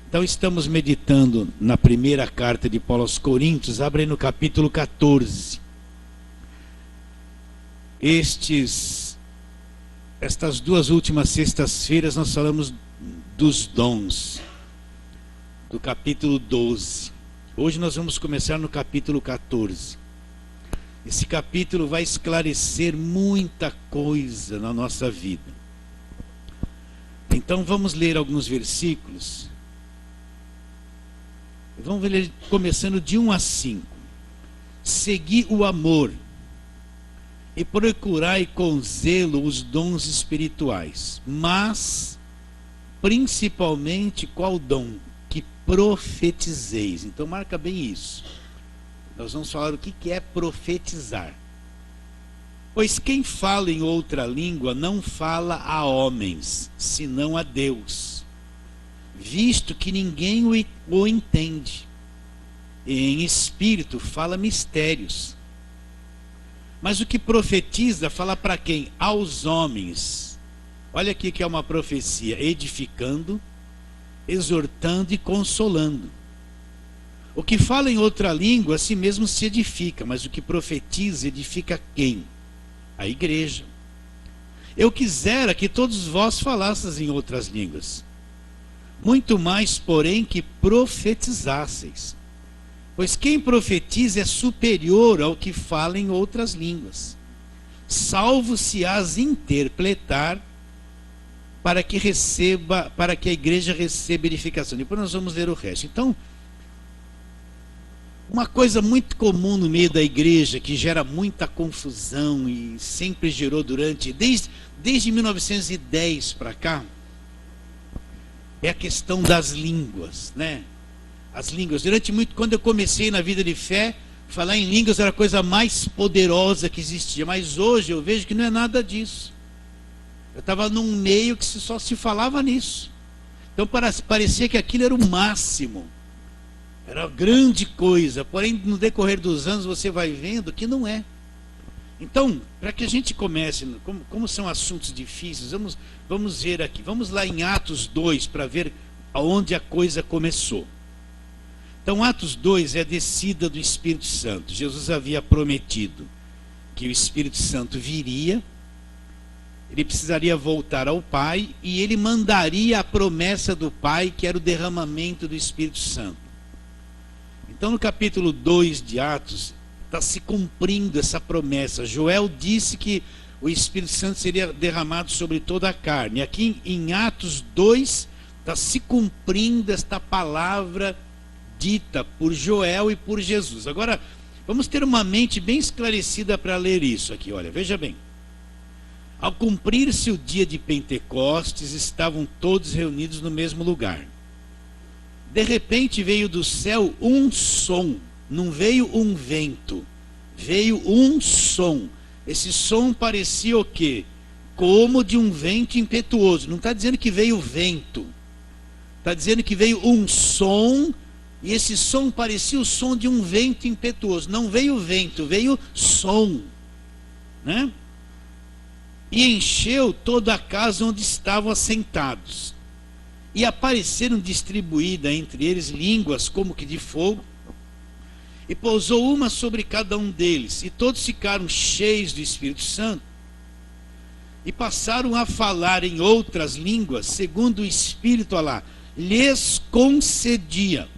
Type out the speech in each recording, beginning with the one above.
Então estamos meditando na primeira carta de Paulo aos Coríntios, abre aí no capítulo 14. Estas duas últimas sextas-feiras nós falamos dos dons, do capítulo 12. Hoje nós vamos começar no capítulo 14. Esse capítulo vai esclarecer muita coisa na nossa vida. Então vamos ler alguns versículos. Vamos ler começando de 1 a 5. Segui o amor e procurai com zelo os dons espirituais, mas principalmente qual dom? Que profetizeis. Então marca bem isso. Nós vamos falar o que é profetizar. Pois quem fala em outra língua não fala a homens, senão a Deus, visto que ninguém o entende. E em espírito fala mistérios. Mas o que profetiza fala para quem? Aos homens. Olha aqui que é uma profecia: edificando, exortando e consolando. O que fala em outra língua a si mesmo se edifica, mas o que profetiza edifica quem? A igreja. Eu quisera que todos vós falasseis em outras línguas, muito mais, porém, que profetizasseis. Pois quem profetiza é superior ao que fala em outras línguas, salvo se as interpretar, para que a igreja receba edificação. Depois nós vamos ler o resto. Então, uma coisa muito comum no meio da igreja, que gera muita confusão e sempre gerou desde 1910 para cá, é a questão das línguas, né? As línguas. Quando eu comecei na vida de fé, falar em línguas era a coisa mais poderosa que existia. Mas hoje eu vejo que não é nada disso. Eu estava num meio que só se falava nisso. Então parecia que aquilo era o máximo. Era grande coisa. Porém, no decorrer dos anos você vai vendo que não é. Então, para que a gente comece, como são assuntos difíceis, vamos ver aqui. Vamos lá em Atos 2 para ver aonde a coisa começou. Então, Atos 2 é a descida do Espírito Santo. Jesus havia prometido que o Espírito Santo viria, ele precisaria voltar ao Pai, e ele mandaria a promessa do Pai, que era o derramamento do Espírito Santo. Então, no capítulo 2 de Atos, está se cumprindo essa promessa. Joel disse que o Espírito Santo seria derramado sobre toda a carne. Aqui em Atos 2, está se cumprindo esta palavra dita por Joel e por Jesus. Agora, vamos ter uma mente bem esclarecida para ler isso aqui. Olha, veja bem. Ao cumprir-se o dia de Pentecostes, estavam todos reunidos no mesmo lugar. De repente veio do céu um som. Não veio um vento. Veio um som. Esse som parecia o quê? Como de um vento impetuoso. Não está dizendo que veio vento. Está dizendo que veio um som. E esse som parecia o som de um vento impetuoso. Não veio vento, veio som, né? E encheu toda a casa onde estavam assentados. E apareceram distribuídas entre eles línguas como que de fogo. E pousou uma sobre cada um deles. E todos ficaram cheios do Espírito Santo. E passaram a falar em outras línguas, segundo o Espírito lhes concedia.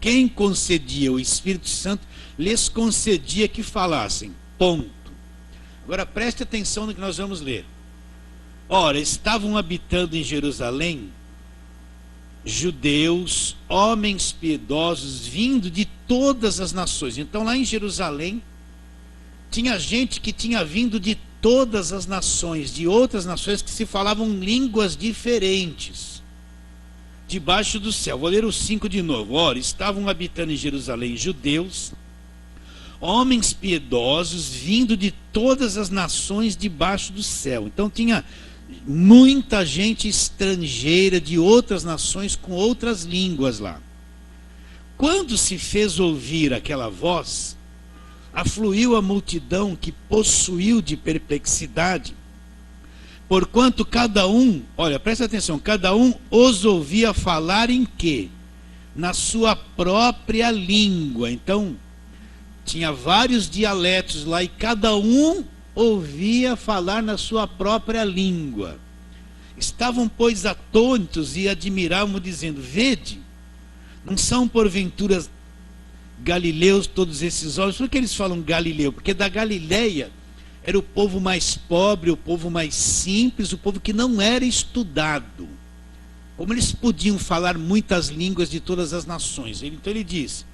Quem concedia? O Espírito Santo lhes concedia que falassem. Ponto. Agora preste atenção no que nós vamos ler. Ora, estavam habitando em Jerusalém judeus, homens piedosos, vindo de todas as nações. Então lá em Jerusalém tinha gente que tinha vindo de todas as nações, de outras nações que se falavam línguas diferentes. Debaixo do céu. Vou ler o 5 de novo. Ora, estavam habitando em Jerusalém judeus, homens piedosos, vindo de todas as nações debaixo do céu. Então tinha muita gente estrangeira de outras nações com outras línguas lá. Quando se fez ouvir aquela voz, afluiu a multidão que possuiu de perplexidade, Porquanto cada um, olha, presta atenção, cada um os ouvia falar em quê? Na sua própria língua. Então, tinha vários dialetos lá e cada um ouvia falar na sua própria língua. Estavam, pois, atônitos e admiravam, dizendo: vede, não são porventura galileus todos esses homens? Por que eles falam Galileu? Porque da Galileia era o povo mais pobre, o povo mais simples, o povo que não era estudado. Como eles podiam falar muitas línguas de todas as nações? Então ele diz: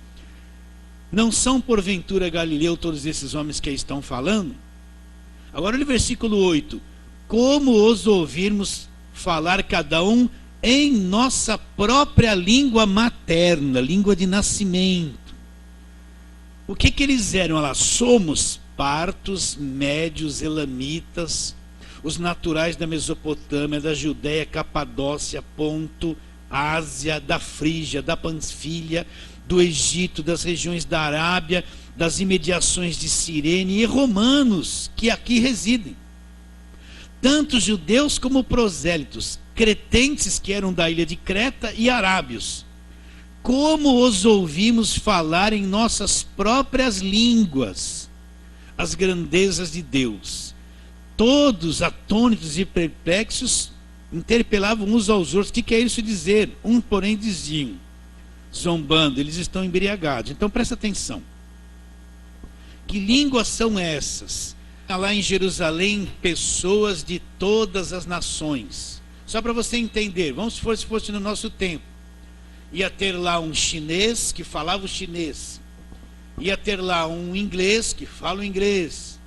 não são porventura Galileu todos esses homens que aí estão falando? Agora no versículo 8: como os ouvirmos falar cada um em nossa própria língua materna, língua de nascimento. O que eles eram? Olha lá, somos partos, médios, elamitas, os naturais da Mesopotâmia, da Judéia, Capadócia, Ponto, Ásia, da Frígia, da Panfilha, do Egito, das regiões da Arábia, das imediações de Cirene, e romanos que aqui residem. Tanto judeus como prosélitos, cretentes que eram da ilha de Creta e arábios. Como os ouvimos falar em nossas próprias línguas as grandezas de Deus. Todos, atônitos e perplexos, interpelavam uns aos outros: o que quer isso dizer? Um, porém, diziam, zombando, eles estão embriagados. Então presta atenção. Que línguas são essas? Lá em Jerusalém, pessoas de todas as nações. Só para você entender, vamos supor se fosse no nosso tempo. Ia ter lá um chinês que falava o chinês. Ia ter lá um inglês que fala o inglês.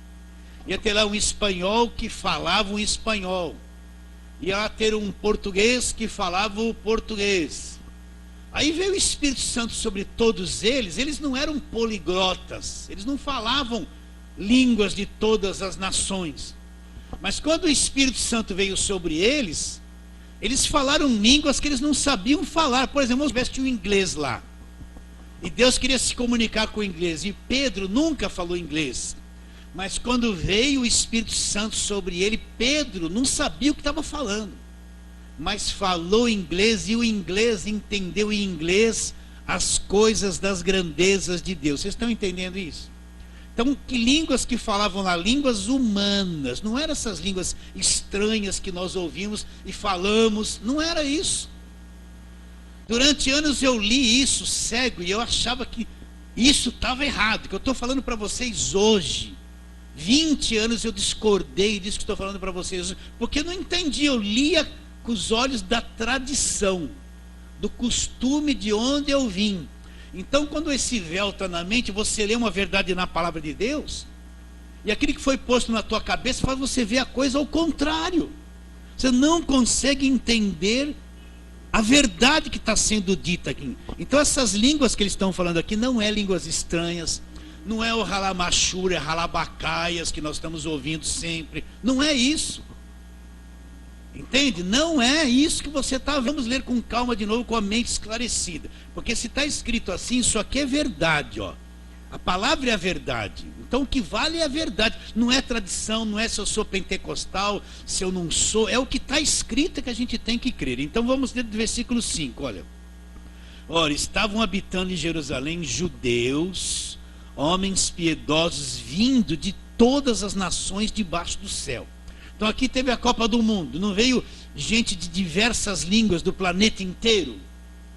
Ia ter lá um espanhol que falava o espanhol. Ia lá ter um português que falava o português. Aí veio o Espírito Santo sobre todos eles. Eles não eram poliglotas, eles não falavam línguas de todas as nações. Mas quando o Espírito Santo veio sobre eles, eles falaram línguas que eles não sabiam falar. Por exemplo, se tivesse um inglês lá, e Deus queria se comunicar com o inglês, e Pedro nunca falou inglês, mas quando veio o Espírito Santo sobre ele, Pedro não sabia o que estava falando, mas falou inglês, e o inglês entendeu em inglês as coisas das grandezas de Deus. Vocês estão entendendo isso? Então, que línguas que falavam lá? Línguas humanas, não eram essas línguas estranhas que nós ouvimos e falamos, não era isso. Durante anos eu li isso cego e eu achava que isso estava errado, que eu estou falando para vocês hoje. 20 anos eu discordei disso que estou falando para vocês hoje, porque eu não entendi, eu lia com os olhos da tradição, do costume de onde eu vim. Então, quando esse véu está na mente, você lê uma verdade na palavra de Deus, e aquilo que foi posto na tua cabeça faz você ver a coisa ao contrário. Você não consegue entender a verdade que está sendo dita aqui. Então, essas línguas que eles estão falando aqui não é línguas estranhas, não é o ralamachura, ralabacaias que nós estamos ouvindo sempre. Não é isso. Entende? Não é isso que você está. Vamos ler com calma de novo, com a mente esclarecida. Porque se está escrito assim, isso aqui é verdade, ó. A palavra é a verdade. Então o que vale é a verdade. Não é tradição, não é se eu sou pentecostal, se eu não sou. É o que está escrito que a gente tem que crer. Então vamos ler do versículo 5, olha. Ora, estavam habitando em Jerusalém judeus, homens piedosos, vindo de todas as nações debaixo do céu. Então aqui teve a Copa do Mundo, não veio gente de diversas línguas do planeta inteiro.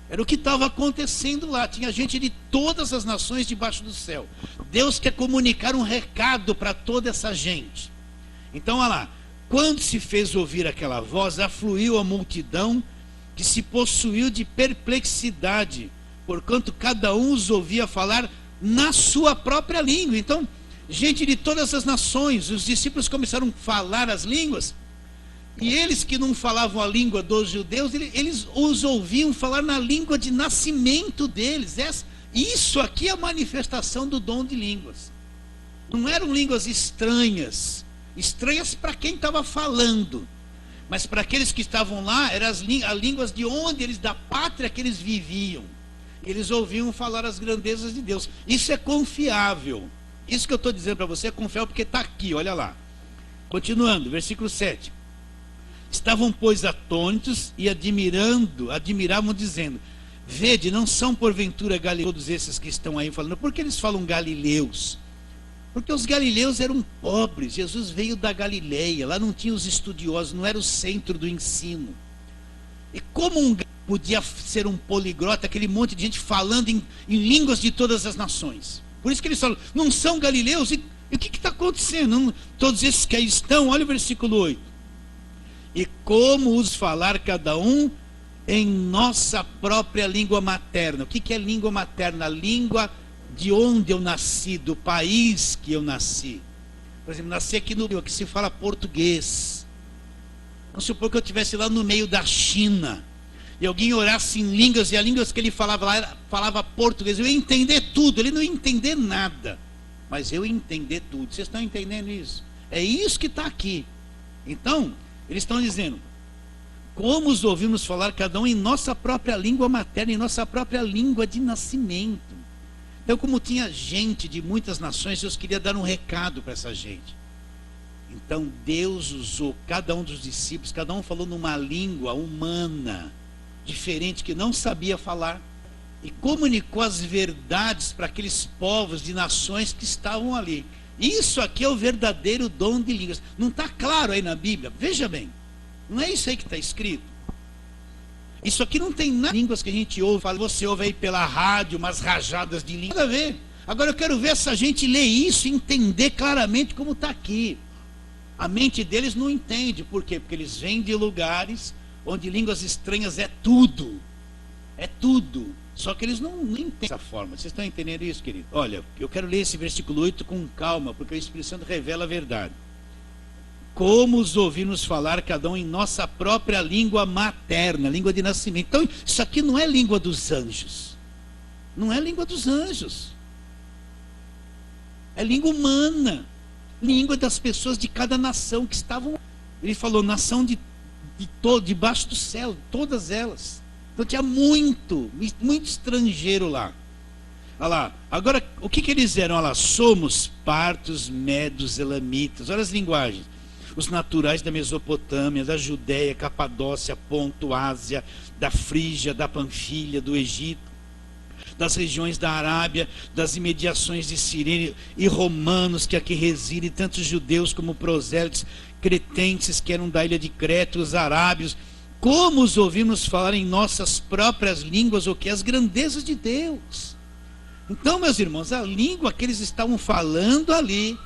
Era o que estava acontecendo lá, tinha gente de todas as nações debaixo do céu. Deus quer comunicar um recado para toda essa gente. Então olha lá, quando se fez ouvir aquela voz, afluiu a multidão que se possuiu de perplexidade, porquanto cada um os ouvia falar na sua própria língua. Então, gente de todas as nações, os discípulos começaram a falar as línguas, e eles que não falavam a língua dos judeus, eles os ouviam falar na língua de nascimento deles. Isso aqui é a manifestação do dom de línguas. Não eram línguas estranhas para quem estava falando, mas para aqueles que estavam lá, eram as línguas de onde eles, da pátria que eles viviam. Eles ouviam falar as grandezas de Deus. Isso é confiável. Isso que eu estou dizendo para você é confiável porque está aqui, olha lá. Continuando, versículo 7. Estavam, pois, atônitos e admiravam, dizendo: vede, não são porventura galileus todos esses que estão aí falando? Por que eles falam galileus? Porque os galileus eram pobres. Jesus veio da Galileia, lá não tinha os estudiosos, não era o centro do ensino. E como podia ser um poliglota, aquele monte de gente falando em línguas de todas as nações? Por isso que eles falam: não são galileus? E o que está acontecendo? Todos esses que aí estão, olha o versículo 8. E como os falar cada um em nossa própria língua materna. O que é língua materna? A língua de onde eu nasci, do país que eu nasci. Por exemplo, nasci aqui no Rio, aqui se fala português. Vamos supor que eu estivesse lá no meio da China, e alguém orasse em línguas, e as línguas que ele falava lá, falava português. Eu ia entender tudo, ele não ia entender nada, mas eu ia entender tudo. Vocês estão entendendo isso? É isso que está aqui. Então, eles estão dizendo: como os ouvimos falar cada um em nossa própria língua materna, em nossa própria língua de nascimento. Então, como tinha gente de muitas nações, Deus queria dar um recado para essa gente. Então Deus usou cada um dos discípulos, cada um falou numa língua humana, diferente, que não sabia falar, e comunicou as verdades para aqueles povos de nações que estavam ali. Isso aqui é o verdadeiro dom de línguas. Não está claro aí na Bíblia? Veja bem, não é isso aí que está escrito. Isso aqui não tem nada. Línguas que a gente ouve, você ouve aí pela rádio umas rajadas de língua. Nada a ver. Agora eu quero ver essa gente ler isso e entender claramente como está aqui. A mente deles não entende. Por quê? Porque eles vêm de lugares onde línguas estranhas é tudo. É tudo. Só que eles não entendem dessa forma. Vocês estão entendendo isso, querido? Olha, eu quero ler esse versículo 8 com calma, porque o Espírito Santo revela a verdade. Como os ouvimos falar cada um em nossa própria língua materna, língua de nascimento. Então, isso aqui não é língua dos anjos. Não é língua dos anjos. É língua humana. Língua das pessoas de cada nação que estavam. Ele falou, nação debaixo do céu, todas elas. Então tinha muito estrangeiro lá. Olha lá, agora o que eles eram? Olha lá, somos partos, medos, elamitas. Olha as linguagens. Os naturais da Mesopotâmia, da Judéia, Capadócia, Ponto, Ásia, da Frígia, da Panfilha, do Egito, das regiões da Arábia, das imediações de Cirene, e romanos que aqui residem, tanto judeus como prosélitos, cretenses que eram da ilha de Creta, os arábios. Como os ouvimos falar em nossas próprias línguas, o que? As grandezas de Deus. Então, meus irmãos, a língua que eles estavam falando ali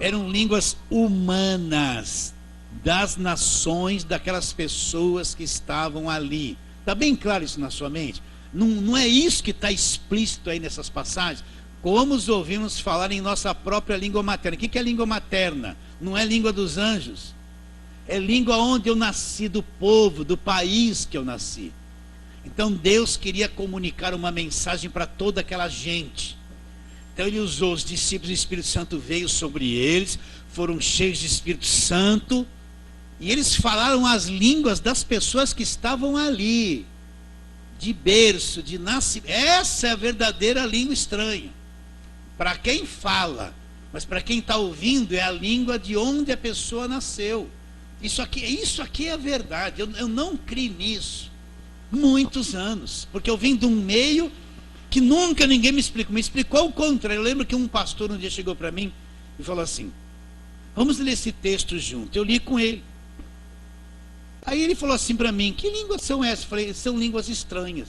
eram línguas humanas, das nações, daquelas pessoas que estavam ali. Está bem claro isso na sua mente? Não é isso que está explícito aí nessas passagens? Como os ouvimos falar em nossa própria língua materna. O que é língua materna? Não é língua dos anjos. É língua onde eu nasci, do povo, do país que eu nasci. Então Deus queria comunicar uma mensagem para toda aquela gente. Então ele usou os discípulos, o Espírito Santo veio sobre eles, foram cheios de Espírito Santo, e eles falaram as línguas das pessoas que estavam ali, de berço, de nascimento. Essa é a verdadeira língua estranha. Para quem fala, mas para quem está ouvindo, é a língua de onde a pessoa nasceu. Isso aqui é a verdade. Eu não criei nisso muitos anos, porque eu vim de um meio que nunca ninguém me explicou o contrário. Eu lembro que um pastor um dia chegou para mim e falou assim: vamos ler esse texto junto. Eu li com ele. Aí ele falou assim para mim: que línguas são essas? Eu falei: são línguas estranhas.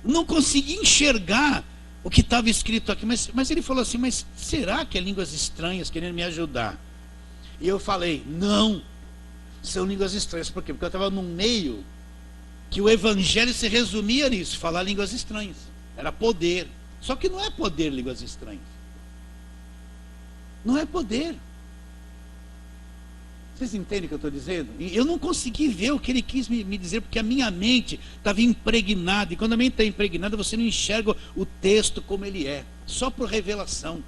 Não consegui enxergar o que estava escrito aqui, mas ele falou assim: mas será que é línguas estranhas, querendo me ajudar? E eu falei: não, são línguas estranhas. Por quê? Porque eu estava num meio que o evangelho se resumia nisso, falar línguas estranhas. Era poder. Só que não é poder línguas estranhas. Não é poder. Vocês entendem o que eu estou dizendo? Eu não consegui ver o que ele quis me dizer, porque a minha mente estava impregnada. E quando a mente está impregnada, você não enxerga o texto como ele é. Só por revelação.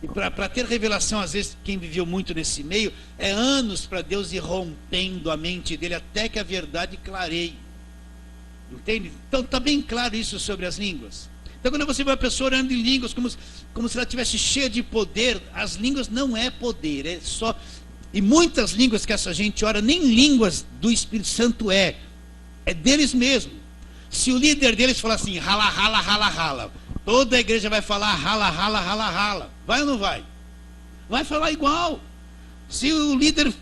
E para ter revelação, às vezes, quem viveu muito nesse meio, é anos para Deus ir rompendo a mente dele até que a verdade clareie. Entende? Então está bem claro isso sobre as línguas. Então quando você vê uma pessoa orando em línguas como se ela estivesse cheia de poder, as línguas não é poder, é só E muitas línguas que essa gente ora, nem línguas do Espírito Santo é deles mesmo. Se o líder deles falar assim, rala, rala, rala, rala, toda a igreja vai falar rala, rala, rala, rala. Vai ou não vai? Vai falar igual. Se o líder,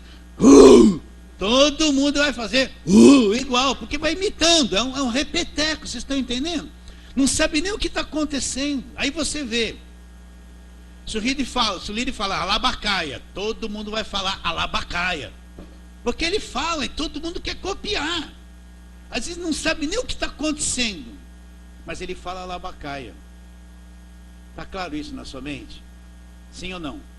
todo mundo vai fazer igual, porque vai imitando, é um repeteco, vocês estão entendendo? Não sabe nem o que está acontecendo. Aí você vê, se o líder fala alabacaia, todo mundo vai falar alabacaia, porque ele fala e todo mundo quer copiar. Às vezes não sabe nem o que está acontecendo, mas ele fala alabacaia. Está claro isso na sua mente? Sim ou não?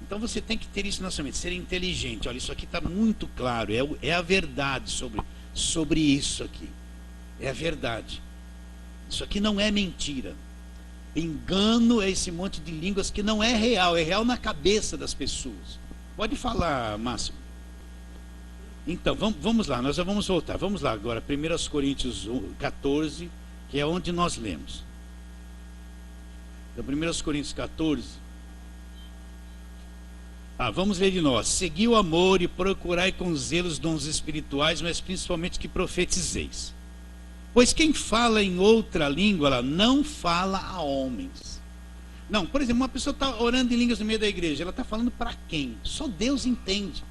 Então você tem que ter isso na sua mente, ser inteligente. Olha, isso aqui está muito claro, é a verdade sobre isso aqui. É a verdade. Isso aqui não é mentira. Engano é esse monte de línguas que não é real na cabeça das pessoas. Pode falar, Márcio. Então, vamos lá, nós já vamos voltar. Vamos lá agora, 1 Coríntios 14, que é onde nós lemos. Então, 1 Coríntios 14. Vamos ler de nós. Segui o amor e procurai com zelo os dons espirituais, mas principalmente que profetizeis. Pois quem fala em outra língua, ela não fala a homens. Não, por exemplo, uma pessoa está orando em línguas no meio da igreja, ela está falando para quem? Só Deus entende.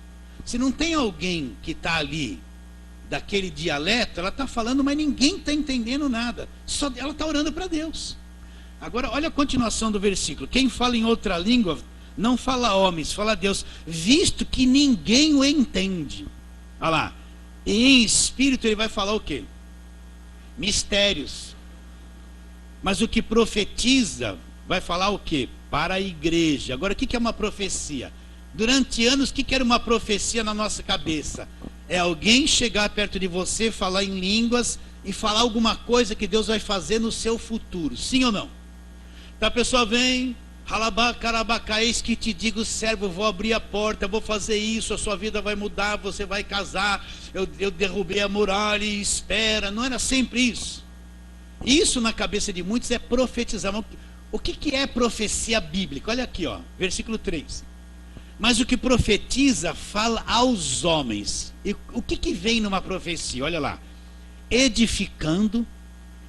Se não tem alguém que está ali, daquele dialeto, ela está falando, mas ninguém está entendendo nada. Só ela está orando para Deus. Agora, olha a continuação do versículo. Quem fala em outra língua, não fala a homens, fala a Deus, visto que ninguém o entende. Olha lá, em espírito ele vai falar o quê? Mistérios. Mas o que profetiza vai falar o quê? Para a igreja. Agora, o que é uma profecia? Durante anos, o que era uma profecia na nossa cabeça? É alguém chegar perto de você, falar em línguas e falar alguma coisa que Deus vai fazer no seu futuro. Sim ou não? Então a pessoa vem, halabacarabaca, eis que te digo, servo, vou abrir a porta, vou fazer isso, a sua vida vai mudar, você vai casar, eu derrubei a muralha e espera. Não era sempre isso. Isso na cabeça de muitos é profetizar. O que é profecia bíblica? Olha aqui, versículo 3. Mas o que profetiza fala aos homens. E o que vem numa profecia? Olha lá. Edificando,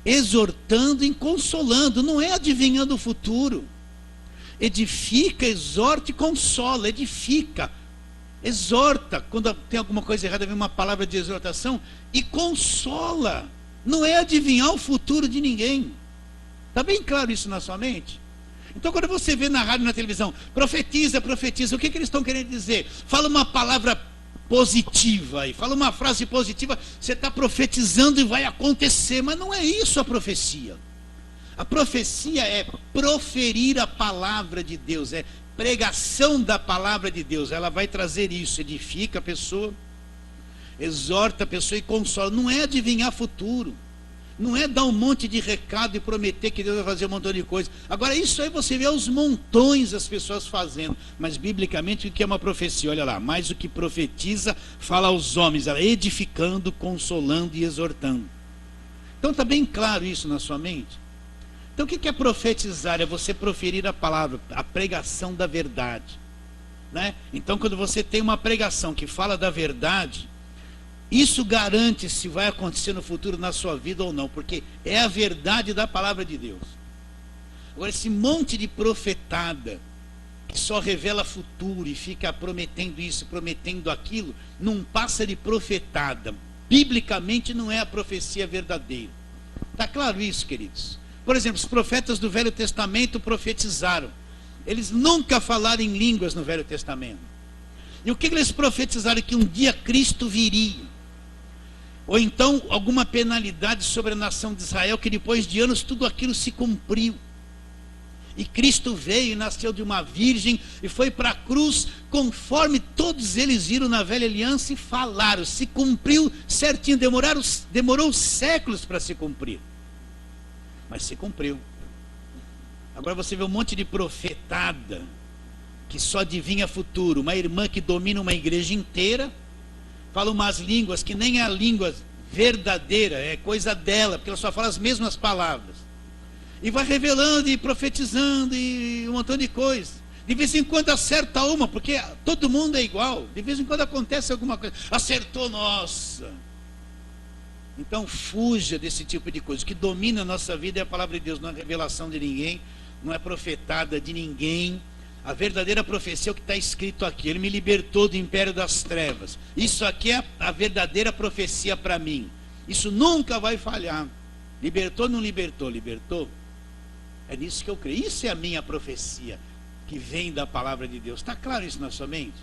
exortando e consolando. Não é adivinhando o futuro. Edifica, exorta e consola. Edifica, exorta. Quando tem alguma coisa errada, vem uma palavra de exortação. E consola. Não é adivinhar o futuro de ninguém. Está bem claro isso na sua mente? Então, quando você vê na rádio e na televisão, profetiza, profetiza, o que eles estão querendo dizer? Fala uma palavra positiva aí, fala uma frase positiva, você está profetizando e vai acontecer, mas não é isso a profecia. A profecia é proferir a palavra de Deus, é pregação da palavra de Deus. Ela vai trazer isso, edifica a pessoa, exorta a pessoa e consola. Não é adivinhar futuro. Não é dar um monte de recado e prometer que Deus vai fazer um montão de coisa. Agora, isso aí você vê aos montões as pessoas fazendo. Mas, biblicamente, o que é uma profecia? Olha lá, mas o que profetiza fala aos homens, ela edificando, consolando e exortando. Então, está bem claro isso na sua mente? Então, o que é profetizar? É você proferir a palavra, a pregação da verdade, né? Então, quando você tem uma pregação que fala da verdade, isso garante se vai acontecer no futuro na sua vida ou não, porque é a verdade da palavra de Deus. Agora, esse monte de profetada que só revela futuro e fica prometendo isso, prometendo aquilo, não passa de profetada. Biblicamente não é a profecia verdadeira. Está claro isso, queridos? Por exemplo, os profetas do Velho Testamento profetizaram. Eles nunca falaram em línguas no Velho Testamento. E o que eles profetizaram? Que um dia Cristo viria. Ou então alguma penalidade sobre a nação de Israel, que depois de anos tudo aquilo se cumpriu. E Cristo veio e nasceu de uma virgem e foi para a cruz, conforme todos eles viram na velha aliança e falaram. Se cumpriu certinho, demorou séculos para se cumprir. Mas se cumpriu. Agora você vê um monte de profetada que só adivinha futuro. Uma irmã que domina uma igreja inteira, fala umas línguas que nem é a língua verdadeira, é coisa dela, porque ela só fala as mesmas palavras. E vai revelando e profetizando e um montão de coisa. De vez em quando acerta uma, porque todo mundo é igual. De vez em quando acontece alguma coisa. Acertou, nossa. Então fuja desse tipo de coisa. O que domina a nossa vida é a palavra de Deus, não é revelação de ninguém, não é profetada de ninguém. A verdadeira profecia é o que está escrito aqui. Ele me libertou do império das trevas. Isso aqui é a verdadeira profecia para mim. Isso nunca vai falhar. Libertou ou não libertou? Libertou. É nisso que eu creio. Isso é a minha profecia, que vem da palavra de Deus. Está claro isso na sua mente?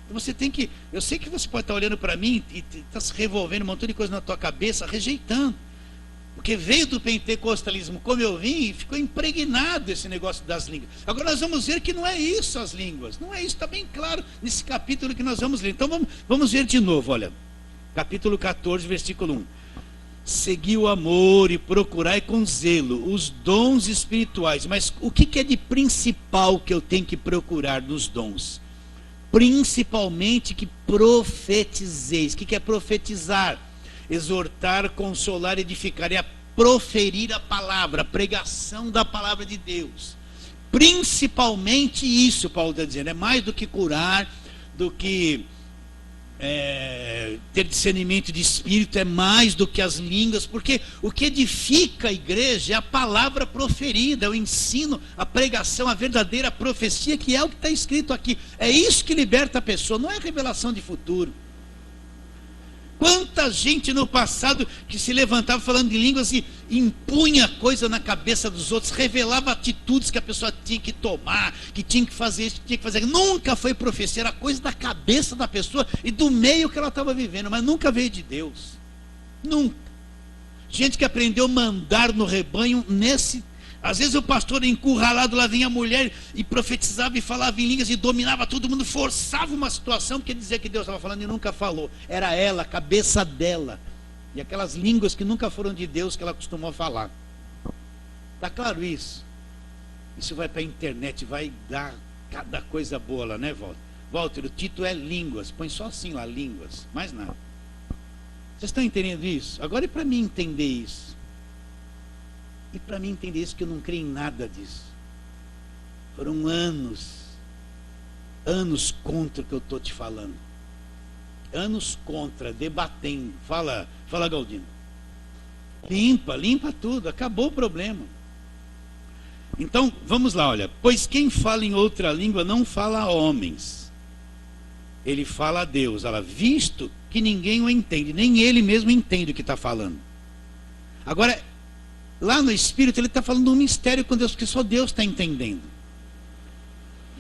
Então você tem que... Eu sei que você pode estar olhando para mim e está se revolvendo um montão de coisa na tua cabeça, rejeitando. Porque veio do pentecostalismo, como eu vim, e ficou impregnado esse negócio das línguas. Agora nós vamos ver que não é isso as línguas. Não é isso, está bem claro nesse capítulo que nós vamos ler. Então vamos ver de novo, olha. Capítulo 14, versículo 1. Segui o amor e procurai com zelo os dons espirituais. Mas o que é de principal que eu tenho que procurar nos dons? Principalmente que profetizeis. O que é profetizar? Exortar, consolar, edificar. É a proferir a palavra, a pregação da palavra de Deus. Principalmente isso, Paulo está dizendo. É mais do que curar, do que... ter discernimento de espírito, é mais do que as línguas, porque o que edifica a igreja é a palavra proferida, é o ensino, a pregação, a verdadeira profecia, que é o que está escrito aqui. É isso que liberta a pessoa, não é revelação de futuro. Quanta gente no passado que se levantava falando de línguas e impunha coisa na cabeça dos outros, revelava atitudes que a pessoa tinha que tomar, que tinha que fazer isso, que tinha que fazer aquilo. Nunca foi profecia, era coisa da cabeça da pessoa e do meio que ela estava vivendo, mas nunca veio de Deus. Nunca. Gente que aprendeu a mandar no rebanho nesse... Às vezes o pastor encurralado, lá vinha a mulher e profetizava e falava em línguas e dominava todo mundo, forçava uma situação, porque dizia que Deus estava falando e nunca falou. Era ela, a cabeça dela. E aquelas línguas que nunca foram de Deus que ela costumou falar. Está claro isso? Isso vai para a internet, vai dar cada coisa boa lá, né, Walter? Walter, o título é línguas. Põe só assim lá, línguas. Mais nada. Vocês estão entendendo isso? Agora é para mim entender isso. E para mim entender isso, que eu não creio em nada disso. Foram anos contra o que eu estou te falando. Anos contra, debatendo. Fala Galdino. Limpa tudo, acabou o problema. Então, vamos lá, olha. Pois quem fala em outra língua não fala a homens. Ele fala a Deus. Olha, visto que ninguém o entende, nem ele mesmo entende o que está falando. Agora, lá no Espírito, ele está falando um mistério com Deus, porque só Deus está entendendo.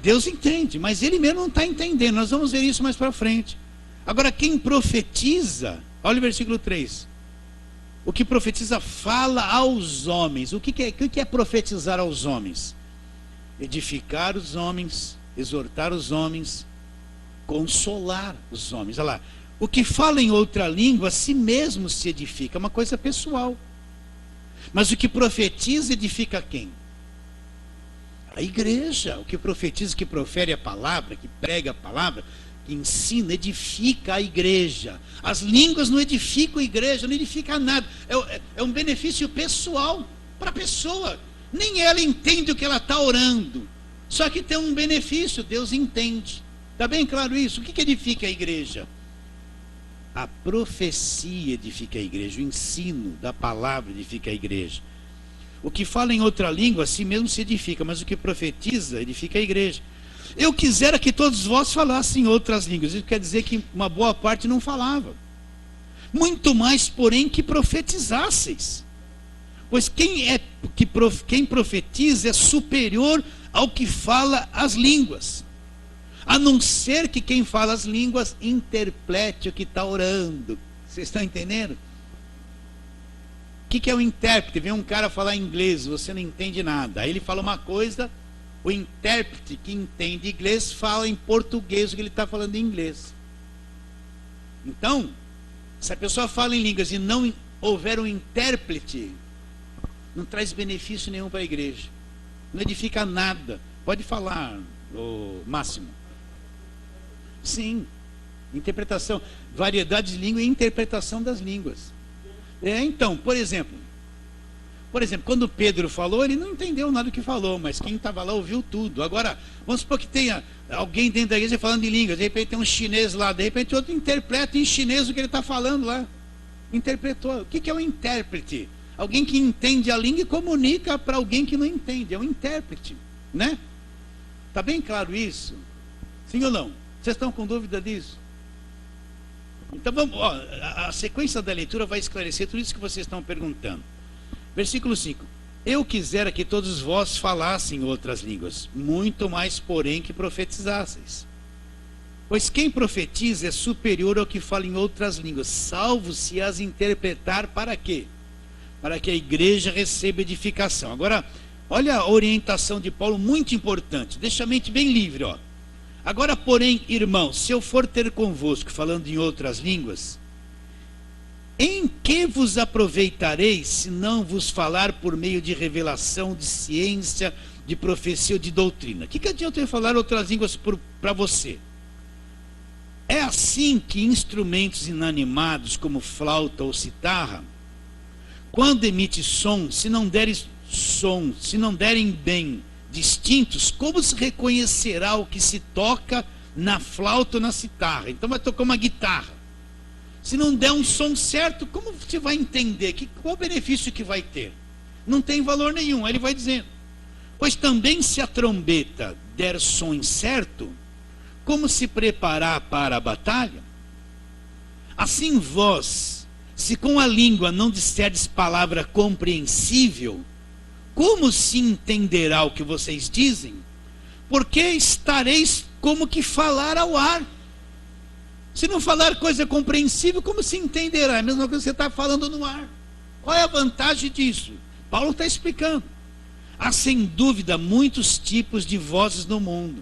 Deus entende, mas ele mesmo não está entendendo. Nós vamos ver isso mais para frente. Agora, quem profetiza, olha o versículo 3. O que profetiza fala aos homens. O que é profetizar aos homens? Edificar os homens, exortar os homens, consolar os homens. Olha lá. O que fala em outra língua, a si mesmo se edifica. É uma coisa pessoal. Mas o que profetiza edifica quem? A igreja. O que profetiza, que profere a palavra, que prega a palavra, que ensina, edifica a igreja. As línguas não edificam a igreja, não edifica nada. É um benefício pessoal para a pessoa. Nem ela entende o que ela está orando. Só que tem um benefício, Deus entende. Está bem claro isso? O que edifica a igreja? A profecia edifica a igreja, o ensino da palavra edifica a igreja. O que fala em outra língua, assim mesmo se edifica, mas o que profetiza edifica a igreja. Eu quisera que todos vós falassem outras línguas. Isso quer dizer que uma boa parte não falava. Muito mais, porém, que profetizasseis. Pois quem profetiza é superior ao que fala as línguas. A não ser que quem fala as línguas interprete o que está orando. Vocês estão entendendo? O que é o intérprete? Vem um cara falar inglês, você não entende nada. Aí ele fala uma coisa, o intérprete que entende inglês fala em português o que ele está falando em inglês. Então, se a pessoa fala em línguas e não houver um intérprete, não traz benefício nenhum para a igreja. Não edifica nada. Pode falar, Máximo. Sim, interpretação, variedade de língua e interpretação das línguas. Então, por exemplo, Por exemplo, quando Pedro falou, ele não entendeu nada do que falou, mas quem estava lá ouviu tudo. Agora, vamos supor que tenha alguém dentro da igreja falando de línguas, de repente tem um chinês lá, de repente outro interpreta em chinês o que ele está falando lá. Interpretou. O que é um intérprete? Alguém que entende a língua e comunica para alguém que não entende. É um intérprete, né? Está bem claro isso? Sim ou não? Vocês estão com dúvida disso? Então vamos, ó, a sequência da leitura vai esclarecer tudo isso que vocês estão perguntando. Versículo 5. Eu quisera que todos vós falassem outras línguas, muito mais porém que profetizasseis. Pois quem profetiza é superior ao que fala em outras línguas, salvo se as interpretar para quê? Para que a igreja receba edificação. Agora, olha a orientação de Paulo, muito importante. Deixa a mente bem livre, ó. Agora, porém, irmãos, se eu for ter convosco falando em outras línguas, em que vos aproveitareis se não vos falar por meio de revelação, de ciência, de profecia ou de doutrina? O que adianta eu falar outras línguas para você? É assim que instrumentos inanimados como flauta ou citarra, quando emite som, se não derem bem distintos, como se reconhecerá o que se toca na flauta ou na citarra? Então vai tocar uma guitarra. Se não der um som certo, como você vai entender? Qual o benefício que vai ter? Não tem valor nenhum. Aí ele vai dizendo: pois também se a trombeta der som incerto, como se preparar para a batalha? Assim vós, se com a língua não disserdes palavra compreensível, como se entenderá o que vocês dizem? Porque estareis como que falar ao ar. Se não falar coisa compreensível, como se entenderá? É a mesma coisa que você está falando no ar. Qual é a vantagem disso? Paulo está explicando. Há sem dúvida muitos tipos de vozes no mundo,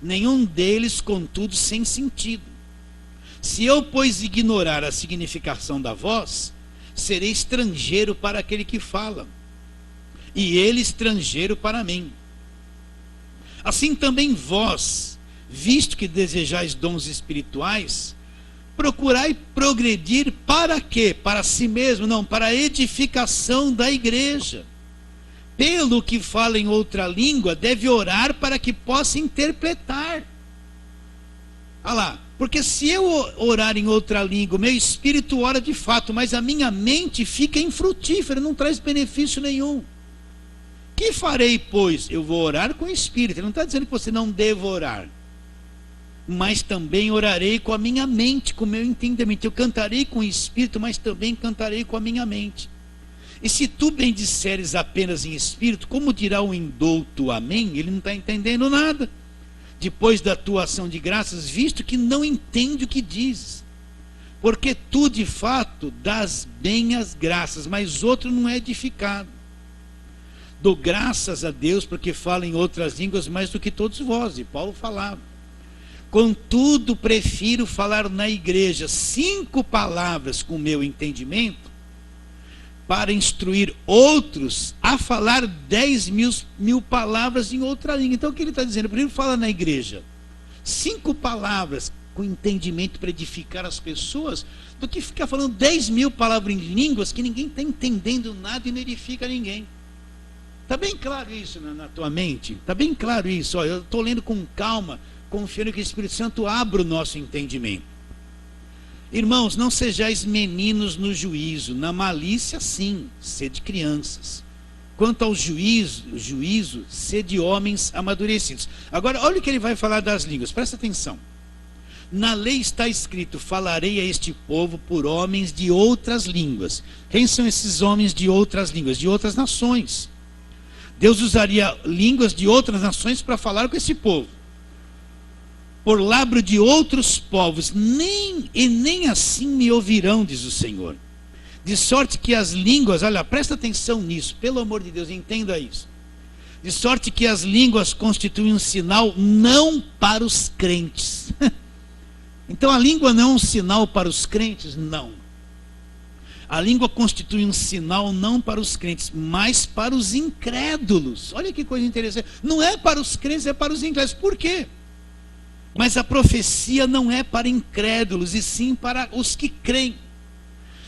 nenhum deles, contudo, sem sentido. Se eu, pois, ignorar a significação da voz, serei estrangeiro para aquele que fala, e ele estrangeiro para mim. Assim também vós, visto que desejais dons espirituais, procurai progredir para quê? Para si mesmo? Não, para a edificação da igreja. Pelo que fala em outra língua, deve orar para que possa interpretar. Olha lá, porque se eu orar em outra língua, meu espírito ora de fato, mas a minha mente fica infrutífera, não traz benefício nenhum. Que farei, pois? Eu vou orar com o espírito. Ele não está dizendo que você não deva orar, mas também orarei com a minha mente, com o meu entendimento. Eu cantarei com o espírito, mas também cantarei com a minha mente. E se tu bendisseres apenas em espírito, como dirá o indouto amém? Ele não está entendendo nada. Depois da tua ação de graças, visto que não entende o que dizes. Porque tu, de fato, dás bem as graças, mas outro não é edificado. Dou graças a Deus, porque falo em outras línguas mais do que todos vós. E Paulo falava. Contudo, prefiro falar na igreja 5 palavras com o meu entendimento, para instruir outros a falar 10.000 palavras em outra língua. Então o que ele está dizendo? Eu prefiro falar na igreja 5 palavras com entendimento para edificar as pessoas, do que ficar falando 10.000 palavras em línguas que ninguém está entendendo nada e não edifica ninguém. Está bem claro isso na tua mente? Está bem claro isso? Ó, eu estou lendo com calma, confiando que o Espírito Santo abra o nosso entendimento. Irmãos, não sejais meninos no juízo, na malícia sim, sede crianças. Quanto ao juízo, sede homens amadurecidos. Agora, olha o que ele vai falar das línguas, presta atenção. Na lei está escrito: falarei a este povo por homens de outras línguas. Quem são esses homens de outras línguas? De outras nações. Deus usaria línguas de outras nações para falar com esse povo. Por lábio de outros povos, nem assim me ouvirão, diz o Senhor. De sorte que as línguas, olha, presta atenção nisso, pelo amor de Deus, entenda isso. De sorte que as línguas constituem um sinal não para os crentes. Então a língua não é um sinal para os crentes? Não. A língua constitui um sinal não para os crentes, mas para os incrédulos. Olha que coisa interessante. Não é para os crentes, é para os incrédulos. Por quê? Mas a profecia não é para incrédulos, e sim para os que creem.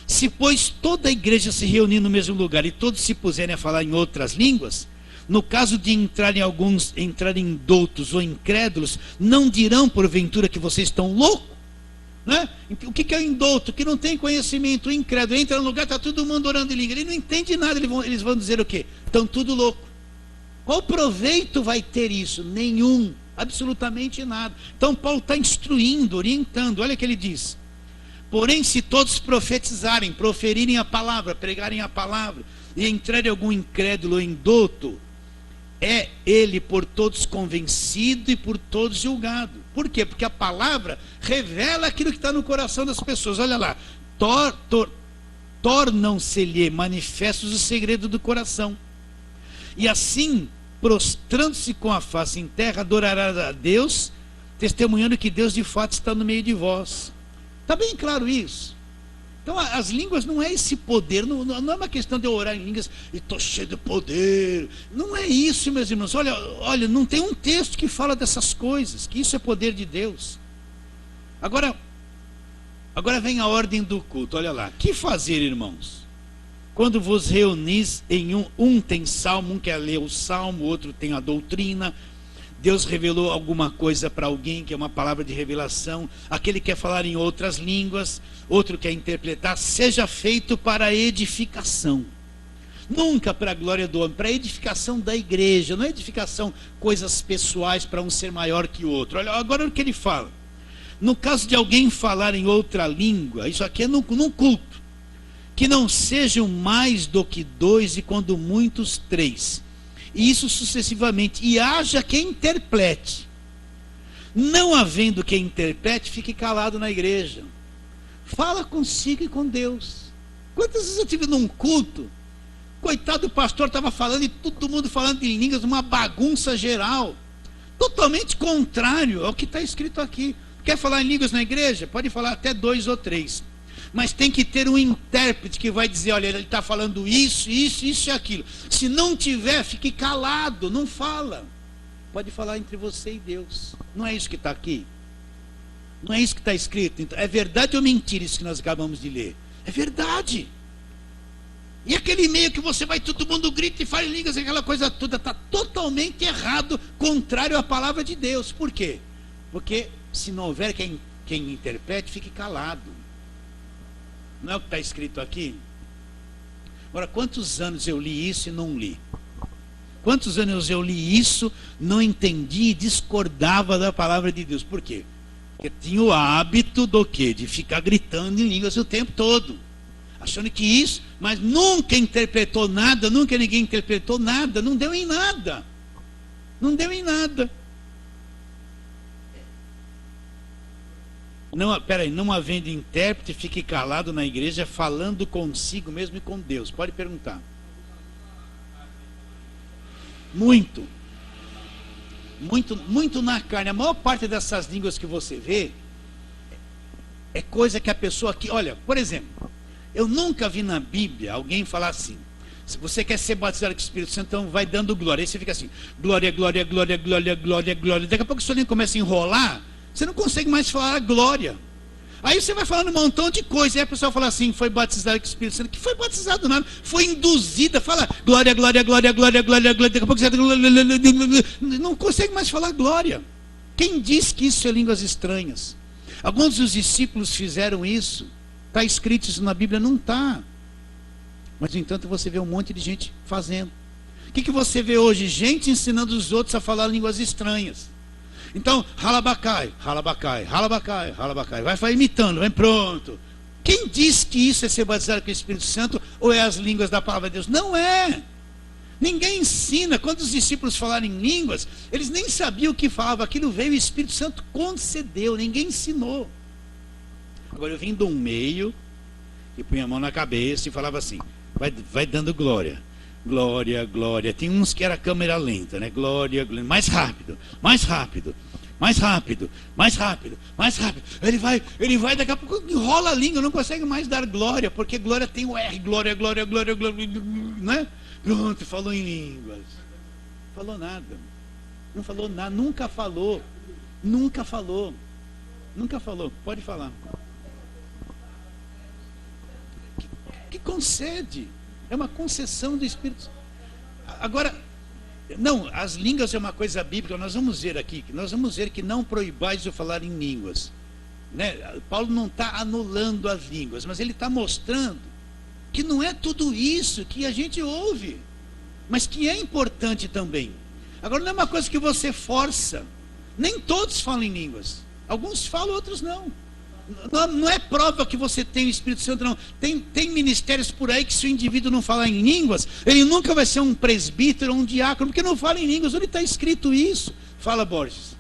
Se, pois, toda a igreja se reunir no mesmo lugar e todos se puserem a falar em outras línguas, no caso de entrarem doutos ou incrédulos, não dirão porventura que vocês estão loucos? Né? O que é o indouto? Que não tem conhecimento. O incrédulo entra no lugar, está todo mundo orando em língua, ele não entende nada, eles vão dizer o quê? Estão tudo louco. Qual proveito vai ter isso? Nenhum, absolutamente nada. Então Paulo está instruindo, orientando. Olha o que ele diz: porém, se todos profetizarem, proferirem a palavra, pregarem a palavra, e entrarem algum incrédulo ou indouto, é ele por todos convencido e por todos julgado. Por quê? Porque a palavra revela aquilo que está no coração das pessoas. Olha lá, tornam-se-lhe manifestos os segredos do coração. E assim, prostrando-se com a face em terra, adorará a Deus, testemunhando que Deus de fato está no meio de vós. Está bem claro isso? Então as línguas não é esse poder, não é uma questão de eu orar em línguas e estou cheio de poder. Não é isso, meus irmãos. Olha, não tem um texto que fala dessas coisas, que isso é poder de Deus. Agora vem a ordem do culto, olha lá. Que fazer, irmãos? Quando vos reunis em um tem salmo, um quer ler o salmo, o outro tem a doutrina. Deus revelou alguma coisa para alguém, que é uma palavra de revelação. Aquele quer falar em outras línguas, outro quer interpretar. Seja feito para a edificação. Nunca para a glória do homem, para a edificação da igreja. Não é edificação, coisas pessoais para um ser maior que o outro. Olha, agora o que ele fala. No caso de alguém falar em outra língua, isso aqui é num culto, que não sejam mais do que 2 e quando muitos 3. E isso sucessivamente, e haja quem interprete. Não havendo quem interprete, fique calado na igreja. Fala consigo e com Deus. Quantas vezes eu tive num culto, coitado do pastor estava falando e todo mundo falando em línguas, uma bagunça geral, totalmente contrário ao que está escrito aqui. Quer falar em línguas na igreja? Pode falar até 2 ou 3. Mas tem que ter um intérprete que vai dizer, olha, ele está falando isso, isso, isso e aquilo. Se não tiver, fique calado, não fala. Pode falar entre você e Deus. Não é isso que está aqui? Não é isso que está escrito? Então, é verdade ou mentira isso que nós acabamos de ler? É verdade. E aquele meio que você vai, todo mundo grita e fala em línguas, aquela coisa toda, está totalmente errado, contrário à palavra de Deus. Por quê? Porque se não houver quem interprete, fique calado. Não é o que está escrito aqui? Agora, quantos anos eu li isso e não li? Quantos anos eu li isso, não entendi e discordava da palavra de Deus? Por quê? Porque tinha o hábito do quê? De ficar gritando em línguas o tempo todo. Achando que isso, mas nunca interpretou nada, nunca ninguém interpretou nada, não deu em nada. Não deu em nada. Não havendo intérprete, fique calado na igreja, falando consigo mesmo e com Deus. Pode perguntar. Muito na carne. A maior parte dessas línguas que você vê é coisa que a pessoa aqui, olha, por exemplo, eu nunca vi na Bíblia alguém falar assim: se você quer ser batizado com o Espírito Santo, então vai dando glória. Aí você fica assim, glória, glória, glória, glória, glória, glória. Daqui a pouco o senhor nem começa a enrolar, você não consegue mais falar a glória. Aí você vai falando um montão de coisa, e aí a pessoa fala assim, foi batizado com o Espírito Santo. Que foi batizado nada, foi induzida, fala glória, glória, glória, glória, glória, glória. Daqui a pouco você não consegue mais falar glória. Quem diz que isso é línguas estranhas? Alguns dos discípulos fizeram isso. Está escrito isso na Bíblia? Não está. Mas, no entanto, você vê um monte de gente fazendo. O que você vê hoje? Gente ensinando os outros a falar línguas estranhas. Então, halabacai, halabacai, halabacai, halabacai. Vai imitando, vai pronto. Quem diz que isso é ser batizado com o Espírito Santo ou é as línguas da palavra de Deus? Não é. Ninguém ensina. Quando os discípulos falaram em línguas, eles nem sabiam o que falavam. Aquilo veio, o Espírito Santo concedeu. Ninguém ensinou. Agora eu vim de um meio e punha a mão na cabeça e falava assim, vai dando glória. Glória, glória. Tem uns que era câmera lenta, né? Glória, glória. Mais rápido, mais rápido, mais rápido, mais rápido, mais rápido. Ele vai, daqui a pouco enrola a língua, não consegue mais dar glória, porque glória tem o R, glória, glória, glória, glória, né? Pronto, falou em línguas. Falou nada. Não falou nada, nunca falou. Nunca falou. Nunca falou. Pode falar. concede. É uma concessão do Espírito. Agora, não, as línguas é uma coisa bíblica. Nós vamos ver aqui, nós vamos ver que não proibais de falar em línguas, né? Paulo não está anulando as línguas, mas ele está mostrando que não é tudo isso que a gente ouve, mas que é importante também. Agora, não é uma coisa que você força. Nem todos falam em línguas. Alguns falam, outros não. Não é prova que você tem o Espírito Santo, não. Tem ministérios por aí que se o indivíduo não falar em línguas, ele nunca vai ser um presbítero ou um diácono, porque não fala em línguas. Onde está escrito isso? Fala, Borges.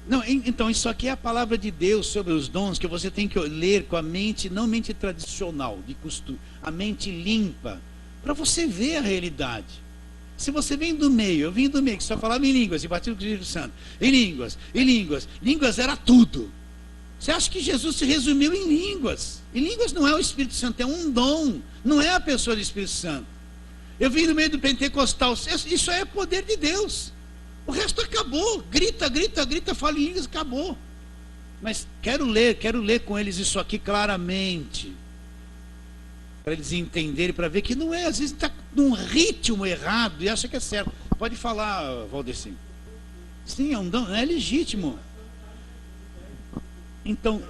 Não, então, isso aqui é a palavra de Deus sobre os dons, que você tem que ler com a mente, não mente tradicional, de costume, a mente limpa, para você ver a realidade. Se você vem do meio, eu vim do meio, que só falava em línguas, e batia com o Espírito Santo, em línguas era tudo. Você acha que Jesus se resumiu em línguas? E línguas não é o Espírito Santo, é um dom, não é a pessoa do Espírito Santo. Eu vim do meio do pentecostal, isso é poder de Deus. O resto acabou, grita, fala em línguas, acabou. Mas quero ler com eles isso aqui claramente, para eles entenderem, para ver que não é, às vezes está num ritmo errado e acha que é certo. Pode falar, Valdeci. Sim, é um dom, é legítimo. Então,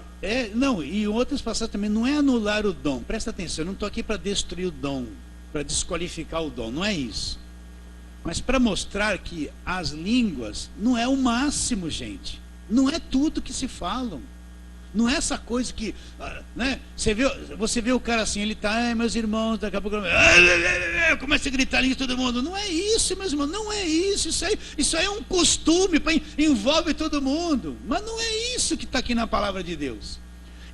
não, e outras passagens também, não é anular o dom, presta atenção, eu não estou aqui para destruir o dom, para desqualificar o dom, não é isso. Mas para mostrar que as línguas não é o máximo, gente. Não é tudo que se falam. Não é essa coisa que, né? Você vê o cara assim, ele está, meus irmãos, daqui a pouco começa a gritar ali todo mundo. Não é isso, meus irmãos, não é isso. Isso aí é um costume, envolve todo mundo. Mas não é isso que está aqui na palavra de Deus.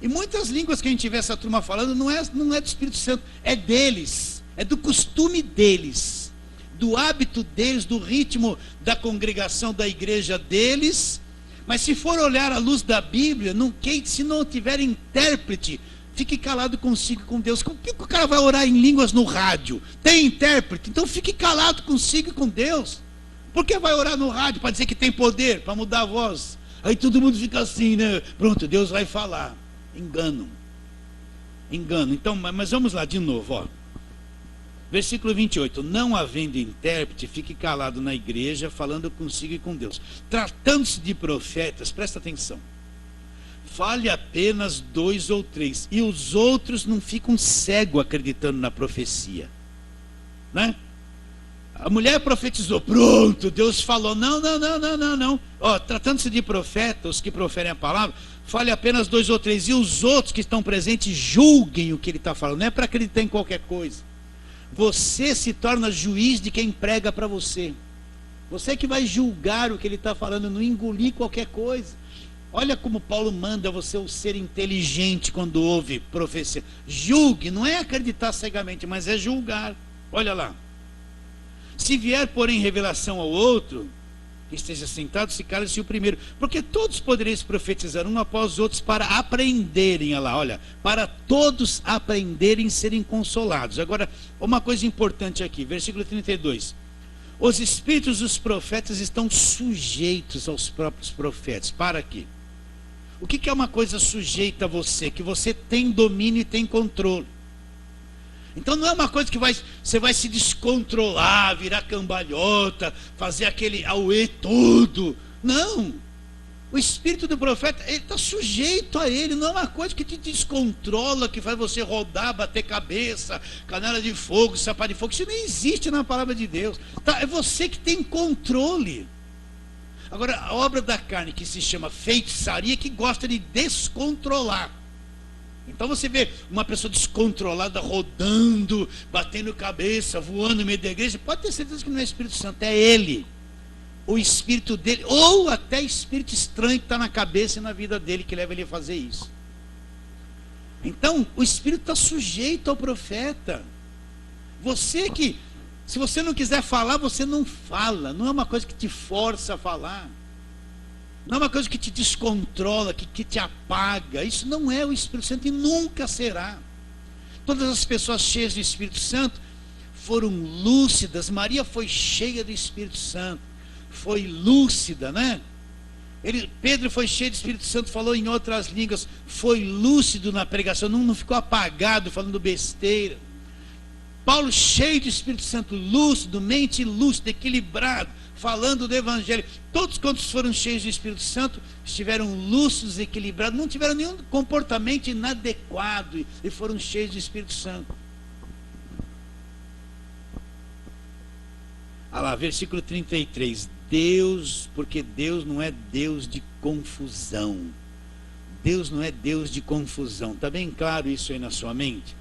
E muitas línguas que a gente vê essa turma falando não é do Espírito Santo, é deles, é do costume deles, do hábito deles, do ritmo da congregação da igreja deles. Mas se for olhar à luz da Bíblia, se não tiver intérprete, fique calado consigo e com Deus. Por que o cara vai orar em línguas no rádio? Tem intérprete? Então fique calado consigo e com Deus. Por que vai orar no rádio? Para dizer que tem poder, para mudar a voz. Aí todo mundo fica assim, né? Pronto, Deus vai falar. Engano. Então, mas vamos lá de novo, ó. Versículo 28, não havendo intérprete, fique calado na igreja, falando consigo e com Deus. Tratando-se de profetas, presta atenção, fale apenas 2 ou 3, e os outros não ficam cegos acreditando na profecia, né? A mulher profetizou, pronto, Deus falou, não. Ó, tratando-se de profeta, os que proferem a palavra, fale apenas 2 ou 3, e os outros que estão presentes julguem o que ele está falando, não é para acreditar em qualquer coisa. Você se torna juiz de quem prega para você. Você que vai julgar o que ele está falando, não engolir qualquer coisa. Olha como Paulo manda você ser inteligente quando ouve profecia. Julgue, não é acreditar cegamente, mas é julgar. Olha lá. Se vier, porém, revelação ao outro, que esteja sentado, se cale-se o primeiro. Porque todos podereis profetizar um após os outros para aprenderem. Olha, para todos aprenderem e serem consolados. Agora, uma coisa importante aqui, versículo 32. Os espíritos dos profetas estão sujeitos aos próprios profetas. Para quê? O que é uma coisa sujeita a você? Que você tem domínio e tem controle. Então não é uma coisa que você vai se descontrolar, virar cambalhota, fazer aquele auê todo. Não. O espírito do profeta, ele está sujeito a ele, não é uma coisa que te descontrola, que faz você rodar, bater cabeça, canela de fogo, sapato de fogo. Isso não existe na palavra de Deus. Tá? É você que tem controle. Agora, a obra da carne que se chama feitiçaria, que gosta de descontrolar. Então você vê uma pessoa descontrolada, rodando, batendo cabeça, voando no meio da igreja, pode ter certeza que não é Espírito Santo, é ele. O espírito dele, ou até espírito estranho que está na cabeça e na vida dele, que leva ele a fazer isso. Então, o espírito está sujeito ao profeta. Você que, se você não quiser falar, você não fala. Não é uma coisa que te força a falar. Não é uma coisa que te descontrola, que te apaga. Isso não é o Espírito Santo e nunca será. Todas as pessoas cheias do Espírito Santo foram lúcidas. Maria foi cheia do Espírito Santo. Foi lúcida, né? Pedro foi cheio do Espírito Santo, falou em outras línguas, foi lúcido na pregação, não ficou apagado falando besteira. Paulo, cheio do Espírito Santo, lúcido, mente lúcida, equilibrado, falando do Evangelho. Todos quantos foram cheios do Espírito Santo estiveram lúcidos, equilibrados, não tiveram nenhum comportamento inadequado e foram cheios do Espírito Santo. Olha lá, versículo 33. Porque Deus não é Deus de confusão. Deus não é Deus de confusão. Está bem claro isso aí na sua mente?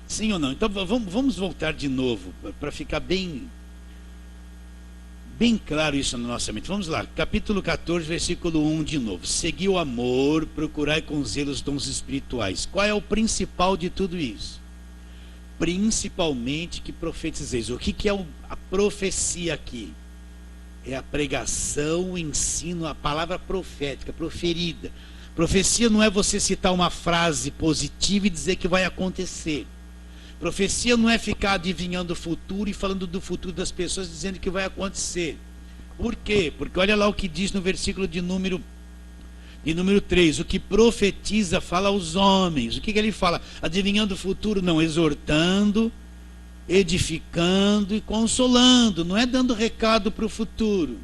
Sim ou não? Então vamos voltar de novo, para ficar bem claro isso na nossa mente. Vamos lá, capítulo 14, versículo 1 de novo. Segui o amor, procurai com zelo os dons espirituais. Qual é o principal de tudo isso? Principalmente que profetizeis. O que é a profecia aqui? É a pregação, o ensino, a palavra profética, proferida. Profecia não é você citar uma frase positiva e dizer que vai acontecer. Profecia não é ficar adivinhando o futuro e falando do futuro das pessoas, dizendo que vai acontecer. Por quê? Porque olha lá o que diz no versículo de número 3. O que profetiza fala aos homens. O que ele fala? Adivinhando o futuro? Não, exortando, edificando e consolando. Não é dando recado para o futuro.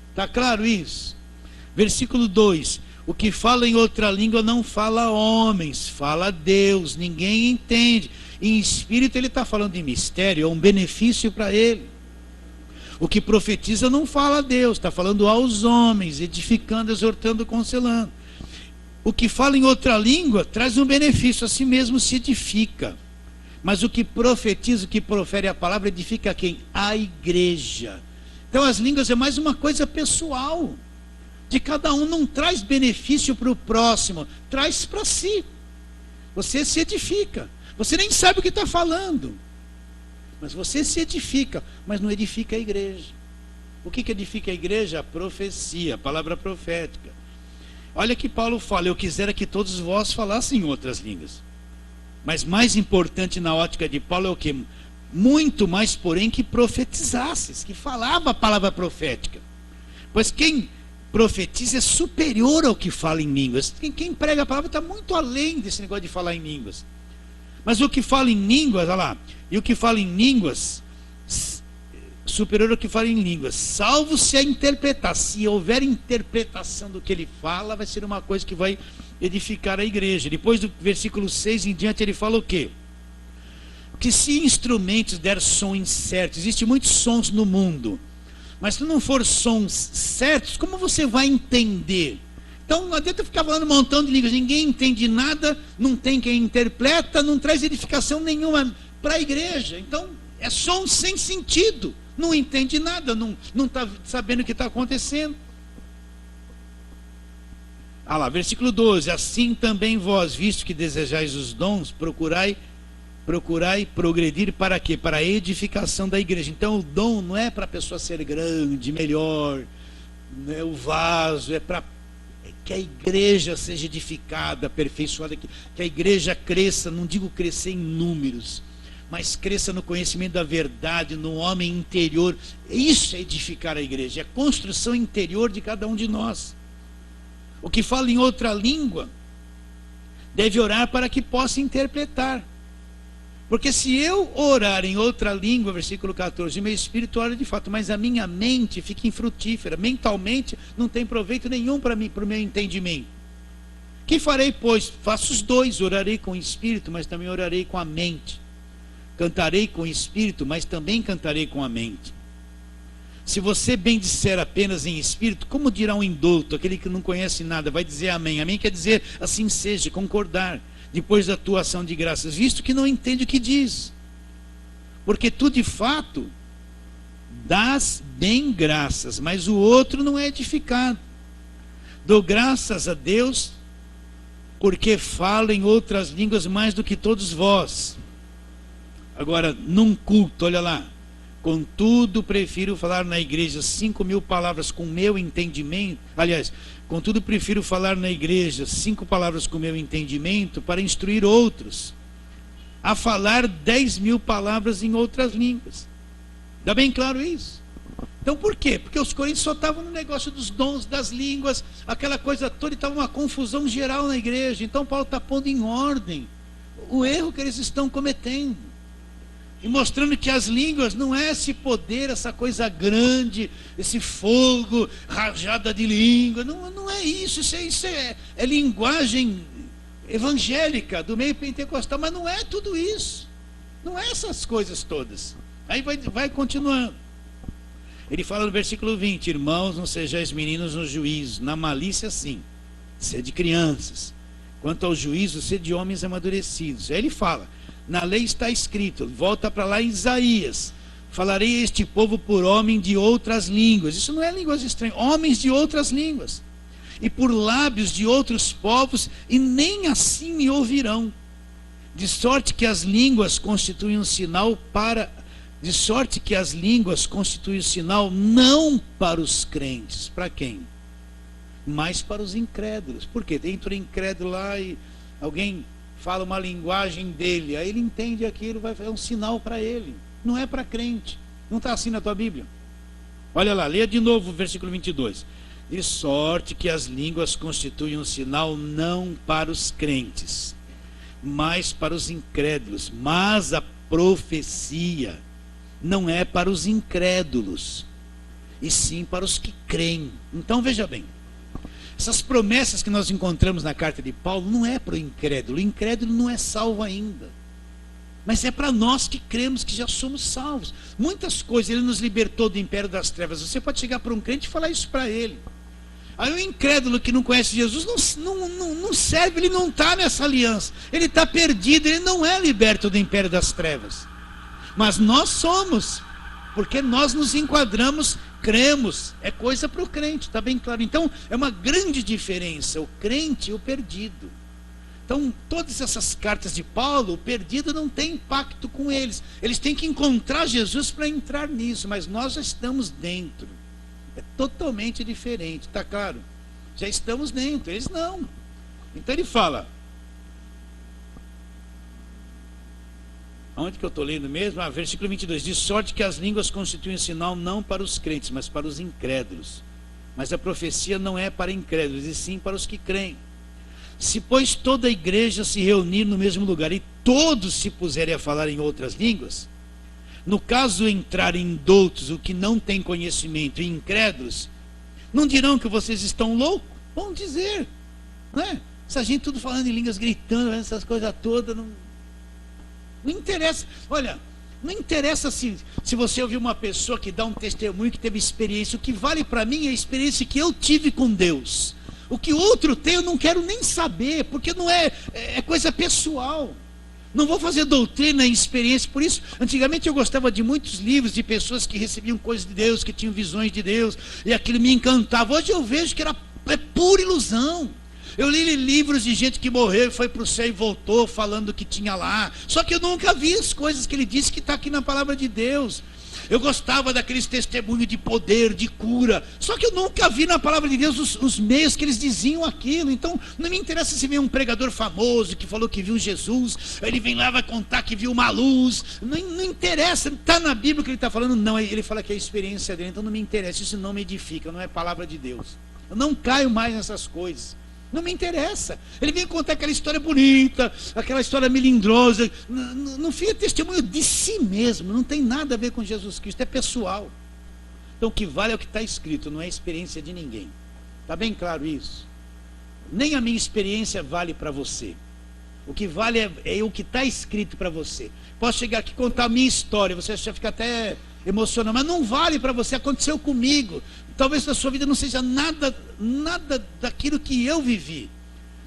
Está claro isso? Versículo 2. O que fala em outra língua não fala a homens, fala a Deus. Ninguém entende. Em espírito ele está falando de mistério, é um benefício para ele. O que profetiza não fala a Deus, está falando aos homens, edificando, exortando, consolando. O que fala em outra língua traz um benefício, a si mesmo se edifica. Mas o que profetiza, o que profere a palavra, edifica quem? A igreja. Então as línguas é mais uma coisa pessoal. De cada um, não traz benefício para o próximo, traz para si. Você se edifica. Você nem sabe o que está falando. Mas você se edifica, mas não edifica a igreja. O que edifica a igreja? A profecia, a palavra profética. Olha que Paulo fala: eu quisera que todos vós falassem outras línguas. Mas mais importante na ótica de Paulo é o que? Muito mais, porém, que profetizasses, que falava a palavra profética. Pois quem profetiza é superior ao que fala em línguas. Quem prega a palavra está muito além desse negócio de falar em línguas. Mas o que fala em línguas, olha lá, e o que fala em línguas, superior ao que fala em línguas, salvo se a interpretar. Se houver interpretação do que ele fala, vai ser uma coisa que vai edificar a igreja. Depois do versículo 6 em diante, ele fala o quê? Que se instrumentos der som incerto, existem muitos sons no mundo, mas se não for sons certos, como você vai entender? Então não adianta ficar falando um montão de línguas, ninguém entende nada, não tem quem interpreta, não traz edificação nenhuma para a igreja. Então é som sem sentido, não entende nada, não está sabendo o que está acontecendo. Ah lá, versículo 12: assim também vós, visto que desejais os dons, procurai progredir para quê? Para a edificação da igreja. Então o dom não é para a pessoa ser grande, melhor, né? O vaso é para que a igreja seja edificada, aperfeiçoada, que a igreja cresça, não digo crescer em números, mas cresça no conhecimento da verdade, no homem interior. Isso é edificar a igreja, é a construção interior de cada um de nós. O que fala em outra língua deve orar para que possa interpretar. Porque se eu orar em outra língua, versículo 14, meu espírito ora de fato, mas a minha mente fica infrutífera, mentalmente não tem proveito nenhum para mim, para o meu entendimento. Que farei, pois? Faço os dois, orarei com o espírito, mas também orarei com a mente. Cantarei com o espírito, mas também cantarei com a mente. Se você bem disser apenas em espírito, como dirá um indulto, aquele que não conhece nada, vai dizer amém. Amém quer dizer assim seja, concordar. Depois da tua ação de graças, visto que não entende o que diz. Porque tu de fato dás bem graças, mas o outro não é edificado. Dou graças a Deus, porque falo em outras línguas mais do que todos vós. Agora, num culto, olha lá. Contudo, prefiro falar na igreja 5.000 palavras com meu entendimento. Aliás, contudo, prefiro falar na igreja 5 palavras com meu entendimento para instruir outros a falar 10.000 palavras em outras línguas. Dá bem claro isso? Então por quê? Porque os coríntios só estavam no negócio dos dons, das línguas, aquela coisa toda, e estava uma confusão geral na igreja. Então Paulo está pondo em ordem o erro que eles estão cometendo. E mostrando que as línguas não é esse poder, essa coisa grande, esse fogo, rajada de língua. Não é isso. Isso é linguagem evangélica do meio pentecostal, mas não é tudo isso. Não é essas coisas todas. Aí vai continuando. Ele fala no versículo 20: irmãos, não sejais meninos no juízo, na malícia sim, sede crianças. Quanto ao juízo, sede homens amadurecidos. Aí ele fala, na lei está escrito, volta para lá em Isaías, falarei a este povo por homem de outras línguas. Isso não é línguas estranhas, homens de outras línguas. E por lábios de outros povos, e nem assim me ouvirão. De sorte que as línguas constituem um sinal para... De sorte que as línguas constituem um sinal não para os crentes. Para quem? Mas para os incrédulos. Por quê? Entra incrédulo lá e alguém fala uma linguagem dele, aí ele entende aquilo, é um sinal para ele. Não é para crente. Não está assim na tua Bíblia? Olha lá, leia de novo o versículo 22. De sorte que as línguas constituem um sinal não para os crentes, mas para os incrédulos. Mas a profecia não é para os incrédulos, e sim para os que creem. Então veja bem, essas promessas que nós encontramos na carta de Paulo não é para o incrédulo. O incrédulo não é salvo ainda, mas é para nós que cremos, que já somos salvos. Muitas coisas, ele nos libertou do império das trevas. Você pode chegar para um crente e falar isso para ele. Aí o incrédulo que não conhece Jesus não serve, ele não está nessa aliança, ele está perdido, ele não é liberto do império das trevas. Mas nós somos, porque nós nos enquadramos, cremos, é coisa para o crente, está bem claro. Então é uma grande diferença, o crente e o perdido. Então todas essas cartas de Paulo, o perdido não tem impacto com eles, eles têm que encontrar Jesus para entrar nisso, mas nós já estamos dentro, é totalmente diferente, está claro? Já estamos dentro, eles não. Então ele fala, onde que eu estou lendo mesmo? Versículo 22. De sorte que as línguas constituem sinal não para os crentes, mas para os incrédulos. Mas a profecia não é para incrédulos, e sim para os que creem. Se, pois, toda a igreja se reunir no mesmo lugar, e todos se puserem a falar em outras línguas, no caso entrarem doutos, o que não tem conhecimento, e incrédulos, não dirão que vocês estão loucos? Vão dizer, não é? Essa gente tudo falando em línguas, gritando, essas coisas todas, não interessa, olha, não interessa se você ouvir uma pessoa que dá um testemunho que teve experiência. O que vale para mim é a experiência que eu tive com Deus. O que outro tem eu não quero nem saber, porque não é coisa pessoal. Não vou fazer doutrina em experiência. Por isso, antigamente eu gostava de muitos livros de pessoas que recebiam coisas de Deus, que tinham visões de Deus, e aquilo me encantava. Hoje eu vejo que é pura ilusão. Eu li livros de gente que morreu e foi para o céu e voltou falando o que tinha lá. Só que eu nunca vi as coisas que ele disse que está aqui na palavra de Deus. Eu gostava daqueles testemunhos de poder, de cura. Só que eu nunca vi na palavra de Deus os meios que eles diziam aquilo. Então não me interessa se vem um pregador famoso que falou que viu Jesus. Ele vem lá e vai contar que viu uma luz. Não interessa, está na Bíblia o que ele está falando. Não, ele fala que é a experiência dele. Então não me interessa, isso não me edifica, não é palavra de Deus. Eu não caio mais nessas coisas. Não me interessa. Ele vem contar aquela história bonita, aquela história melindrosa. Não fica testemunho de si mesmo. Não tem nada a ver com Jesus Cristo. É pessoal. Então o que vale é o que está escrito, não é a experiência de ninguém. Está bem claro isso? Nem a minha experiência vale para você. O que vale é o que está escrito para você. Posso chegar aqui e contar a minha história, você já fica até emocionado, mas não vale para você, aconteceu comigo. Talvez na sua vida não seja nada daquilo que eu vivi,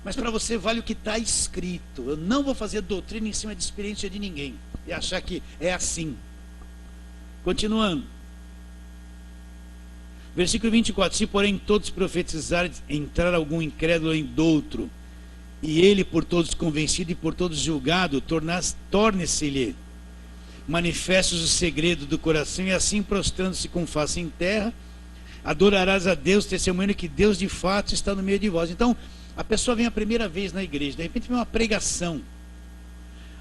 mas para você vale o que está escrito. Eu não vou fazer doutrina em cima de experiência de ninguém e achar que é assim. Continuando, versículo 24: se porém todos profetizarem, entrar algum incrédulo em doutro, e ele por todos convencido e por todos julgado, torne-se-lhe manifestos o segredo do coração, e assim prostrando-se com face em terra, adorarás a Deus, testemunhando que Deus de fato está no meio de vós. Então a pessoa vem a primeira vez na igreja, de repente vem uma pregação,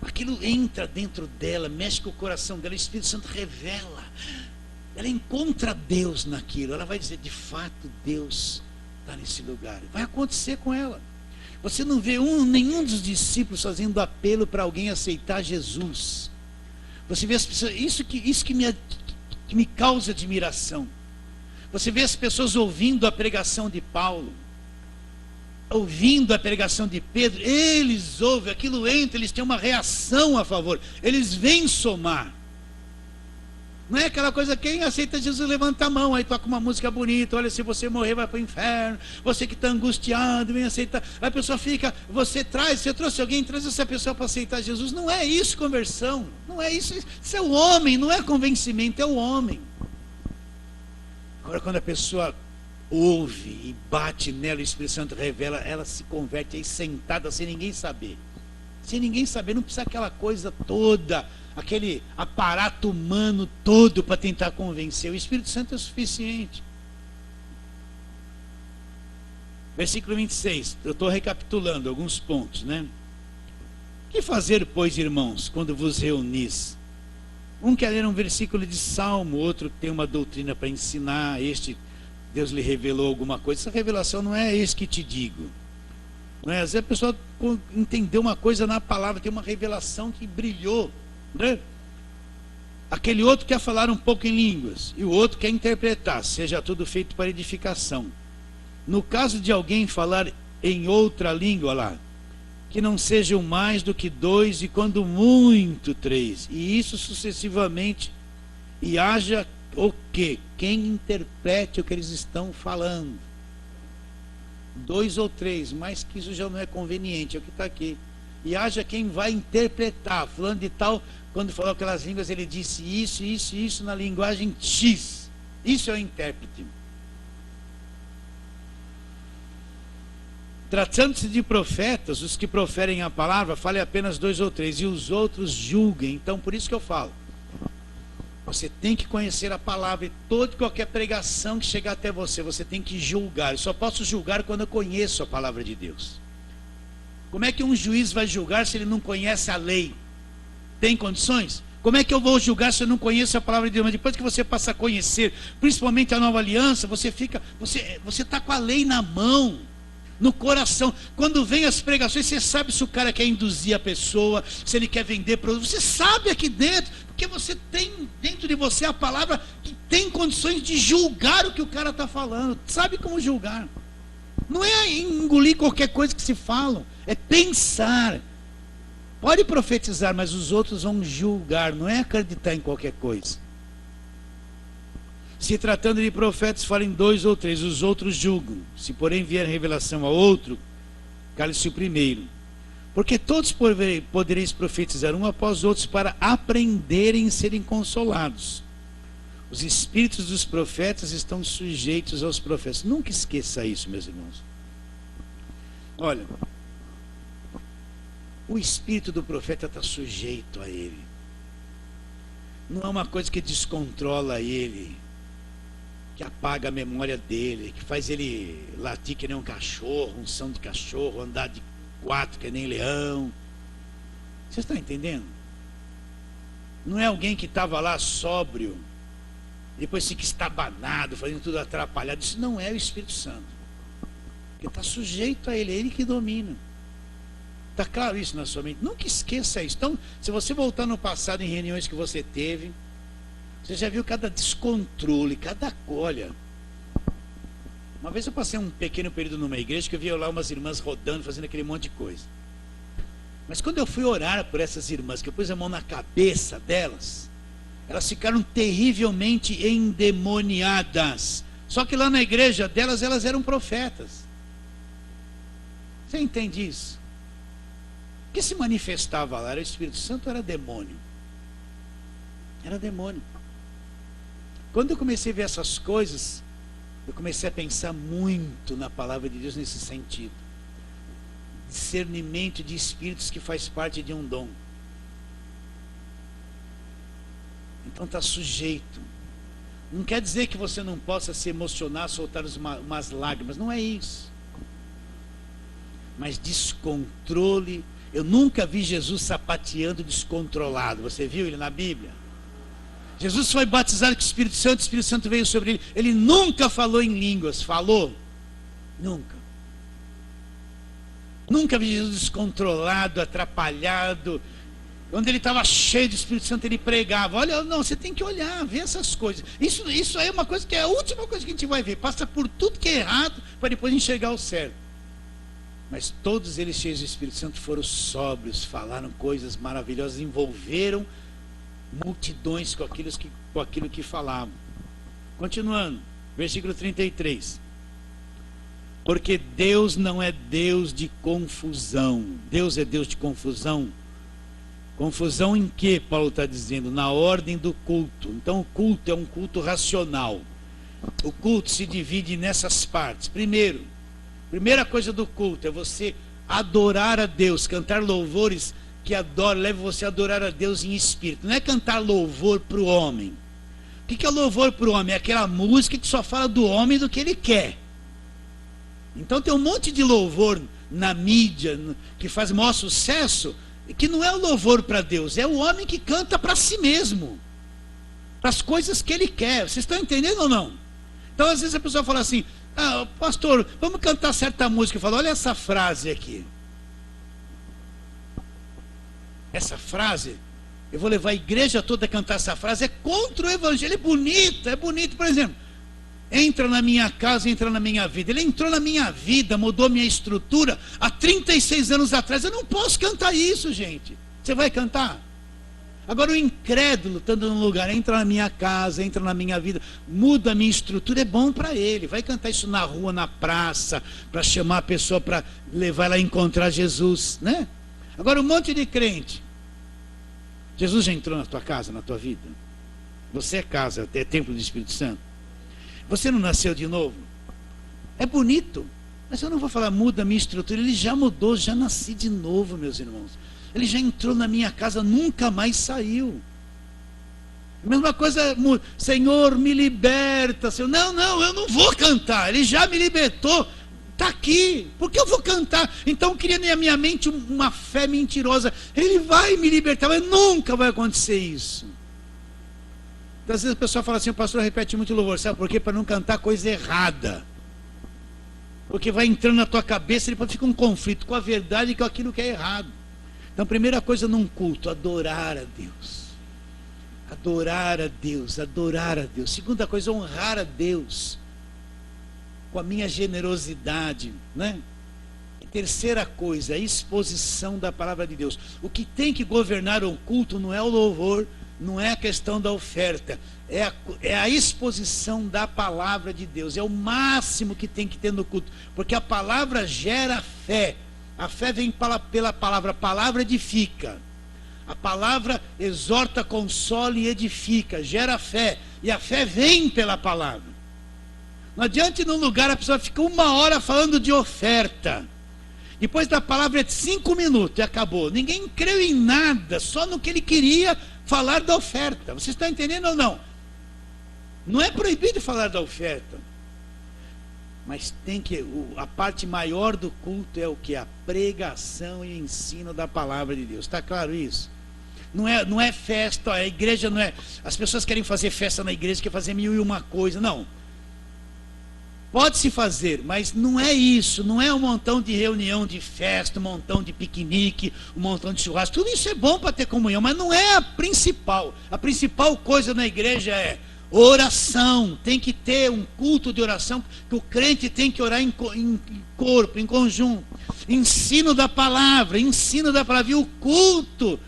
aquilo entra dentro dela, mexe com o coração dela, o Espírito Santo revela, ela encontra Deus naquilo. Ela vai dizer, de fato, Deus está nesse lugar. Vai acontecer com ela. Você não vê nenhum dos discípulos fazendo apelo para alguém aceitar Jesus. Você vê as pessoas, isso que me causa admiração. Você vê as pessoas ouvindo a pregação de Paulo, ouvindo a pregação de Pedro, eles ouvem, aquilo entra, eles têm uma reação a favor, eles vêm somar. Não é aquela coisa, quem aceita Jesus levanta a mão, aí toca uma música bonita, olha, se você morrer vai para o inferno, você que está angustiado, vem aceitar. A pessoa fica, você trouxe alguém, traz essa pessoa para aceitar Jesus. Não é isso conversão, não é isso, isso é o homem, não é convencimento, é o homem. Agora quando a pessoa ouve e bate nela, o Espírito Santo revela, ela se converte aí sentada sem ninguém saber. Sem ninguém saber, não precisa aquela coisa toda, aquele aparato humano todo para tentar convencer. O Espírito Santo é o suficiente. Versículo 26, eu estou recapitulando alguns pontos, né? Que fazer, pois, irmãos, quando vos reunis? Um quer ler um versículo de Salmo, outro tem uma doutrina para ensinar, este Deus lhe revelou alguma coisa. Essa revelação não é isso que te digo. Não é? Às vezes a pessoa entendeu uma coisa na palavra, tem uma revelação que brilhou, né? Aquele outro quer falar um pouco em línguas, e o outro quer interpretar, seja tudo feito para edificação. No caso de alguém falar em outra língua lá, que não sejam mais do que 2, e quando muito 3, e isso sucessivamente, e haja o quê? Quem interprete o que eles estão falando. 2 ou 3, mais que isso já não é conveniente, é o que está aqui. E haja quem vai interpretar, falando de tal, quando falou aquelas línguas, ele disse isso, isso, isso na linguagem X. Isso é o intérprete. Tratando-se de profetas, os que proferem a palavra, fale apenas 2 ou 3, e os outros julguem. Então, por isso que eu falo, você tem que conhecer a palavra, e toda qualquer pregação que chegar até você, você tem que julgar. Eu só posso julgar quando eu conheço a palavra de Deus. Como é que um juiz vai julgar se ele não conhece a lei? Tem condições? Como é que eu vou julgar se eu não conheço a palavra de Deus? Mas depois que você passa a conhecer, principalmente a nova aliança, você está com a lei na mão, no coração. Quando vem as pregações, você sabe se o cara quer induzir a pessoa, se ele quer vender produto. Você sabe aqui dentro, porque você tem dentro de você a palavra que tem condições de julgar o que o cara está falando. Sabe como julgar? Não é engolir qualquer coisa que se fala, é pensar. Pode profetizar, mas os outros vão julgar, não é acreditar em qualquer coisa. Se tratando de profetas, falem 2 ou 3, os outros julgam. Se porém vier revelação a outro, cale-se o primeiro. Porque todos podereis profetizar um após outros, para aprenderem e serem consolados. Os espíritos dos profetas estão sujeitos aos profetas. Nunca esqueça isso, meus irmãos. Olha, o espírito do profeta está sujeito a ele. Não é uma coisa que descontrola ele, que apaga a memória dele, que faz ele latir que nem um cachorro, um som de cachorro, andar de 4 que nem leão. Vocês estão entendendo? Não é alguém que estava lá sóbrio, depois fica estabanado, fazendo tudo atrapalhado. Isso não é o Espírito Santo. Ele está sujeito a ele, é ele que domina. Está claro isso na sua mente? Nunca esqueça isso. Então, se você voltar no passado em reuniões que você teve, você já viu cada descontrole, cada colha. Uma vez eu passei um pequeno período numa igreja que eu via lá umas irmãs rodando, fazendo aquele monte de coisa. Mas quando eu fui orar por essas irmãs, que eu pus a mão na cabeça delas, elas ficaram terrivelmente endemoniadas. Só que lá na igreja delas, elas eram profetas. Você entende isso? O que se manifestava lá? Era o Espírito Santo ou era demônio? Era demônio. Quando eu comecei a ver essas coisas, eu comecei a pensar muito na palavra de Deus nesse sentido. Discernimento de espíritos que faz parte de um dom. Então está sujeito. Não quer dizer que você não possa se emocionar, soltar umas lágrimas. Não é isso. Mas descontrole. Eu nunca vi Jesus sapateando descontrolado. Você viu ele na Bíblia? Jesus foi batizado com o Espírito Santo veio sobre ele. Ele nunca falou em línguas. Falou? Nunca. Nunca vi Jesus descontrolado, atrapalhado. Quando ele estava cheio do Espírito Santo, ele pregava. Olha, não, você tem que olhar, ver essas coisas. Isso aí é uma coisa que é a última coisa que a gente vai ver. Passa por tudo que é errado, para depois enxergar o certo. Mas todos eles cheios do Espírito Santo foram sóbrios, falaram coisas maravilhosas, envolveram multidões com aquilo que falavam. Continuando, versículo 33. Porque Deus não é Deus de confusão. Deus é Deus de confusão. Confusão em que Paulo está dizendo? Na ordem do culto. Então o culto é um culto racional. O culto se divide nessas partes. Primeira coisa do culto é você adorar a Deus, cantar louvores que levam você a adorar a Deus em espírito. Não é cantar louvor para o homem. O que é louvor para o homem? É aquela música que só fala do homem e do que ele quer. Então tem um monte de louvor na mídia que faz maior sucesso, que não é o louvor para Deus, é o homem que canta para si mesmo, para as coisas que ele quer. Vocês estão entendendo ou não? Então às vezes a pessoa fala assim: ah, pastor, vamos cantar certa música. Eu falo: olha essa frase aqui. Essa frase, eu vou levar a igreja toda a cantar essa frase, é contra o evangelho. É bonito, por exemplo: entra na minha casa, entra na minha vida. Ele entrou na minha vida, mudou minha estrutura há 36 anos atrás. Eu não posso cantar isso, gente. Você vai cantar? Agora o incrédulo, estando num lugar, entra na minha casa, entra na minha vida, muda a minha estrutura, é bom para ele. Vai cantar isso na rua, na praça, para chamar a pessoa, para levar ela a encontrar Jesus, né? Agora um monte de crente. Jesus já entrou na tua casa, na tua vida? Você é casa, é templo do Espírito Santo? Você não nasceu de novo? É bonito, mas eu não vou falar muda a minha estrutura. Ele já mudou, já nasci de novo, meus irmãos. Ele já entrou na minha casa, nunca mais saiu. A mesma coisa: Senhor, me liberta, Senhor. Não, eu não vou cantar. Ele já me libertou, está aqui. Por que eu vou cantar? Então cria na minha mente uma fé mentirosa. Ele vai me libertar, mas nunca vai acontecer isso. Às vezes a pessoa fala assim: o pastor repete muito louvor. Sabe por quê? Para não cantar coisa errada. Porque vai entrando na tua cabeça e depois fica um conflito com a verdade e com aquilo que é errado. Então, primeira coisa num culto: adorar a Deus. Adorar a Deus, adorar a Deus. Segunda coisa: honrar a Deus com a minha generosidade, né? E terceira coisa: a exposição da palavra de Deus. O que tem que governar o culto não é o louvor, não é a questão da oferta, é a exposição da palavra de Deus. É o máximo que tem que ter no culto, porque a palavra gera fé. A fé vem pela palavra. A palavra edifica. A palavra exorta, consola e edifica, gera fé. E a fé vem pela palavra. Não adianta ir num lugar a pessoa fica 1 hora falando de oferta. Depois da palavra é 5 minutos e acabou. Ninguém creu em nada, só no que ele queria falar da oferta. Vocês estão entendendo ou não? Não é proibido falar da oferta. Mas tem que, a parte maior do culto é o que? A pregação e o ensino da palavra de Deus. Está claro isso? Não é festa, a igreja não é... As pessoas querem fazer festa na igreja, querem fazer 1001 coisa, não. Pode-se fazer, mas não é isso. Não é um montão de reunião de festa, um montão de piquenique, um montão de churrasco. Tudo isso é bom para ter comunhão, mas não é a principal. A principal coisa na igreja é oração. Tem que ter um culto de oração, que o crente tem que orar em corpo, em conjunto. Ensino da palavra. E o culto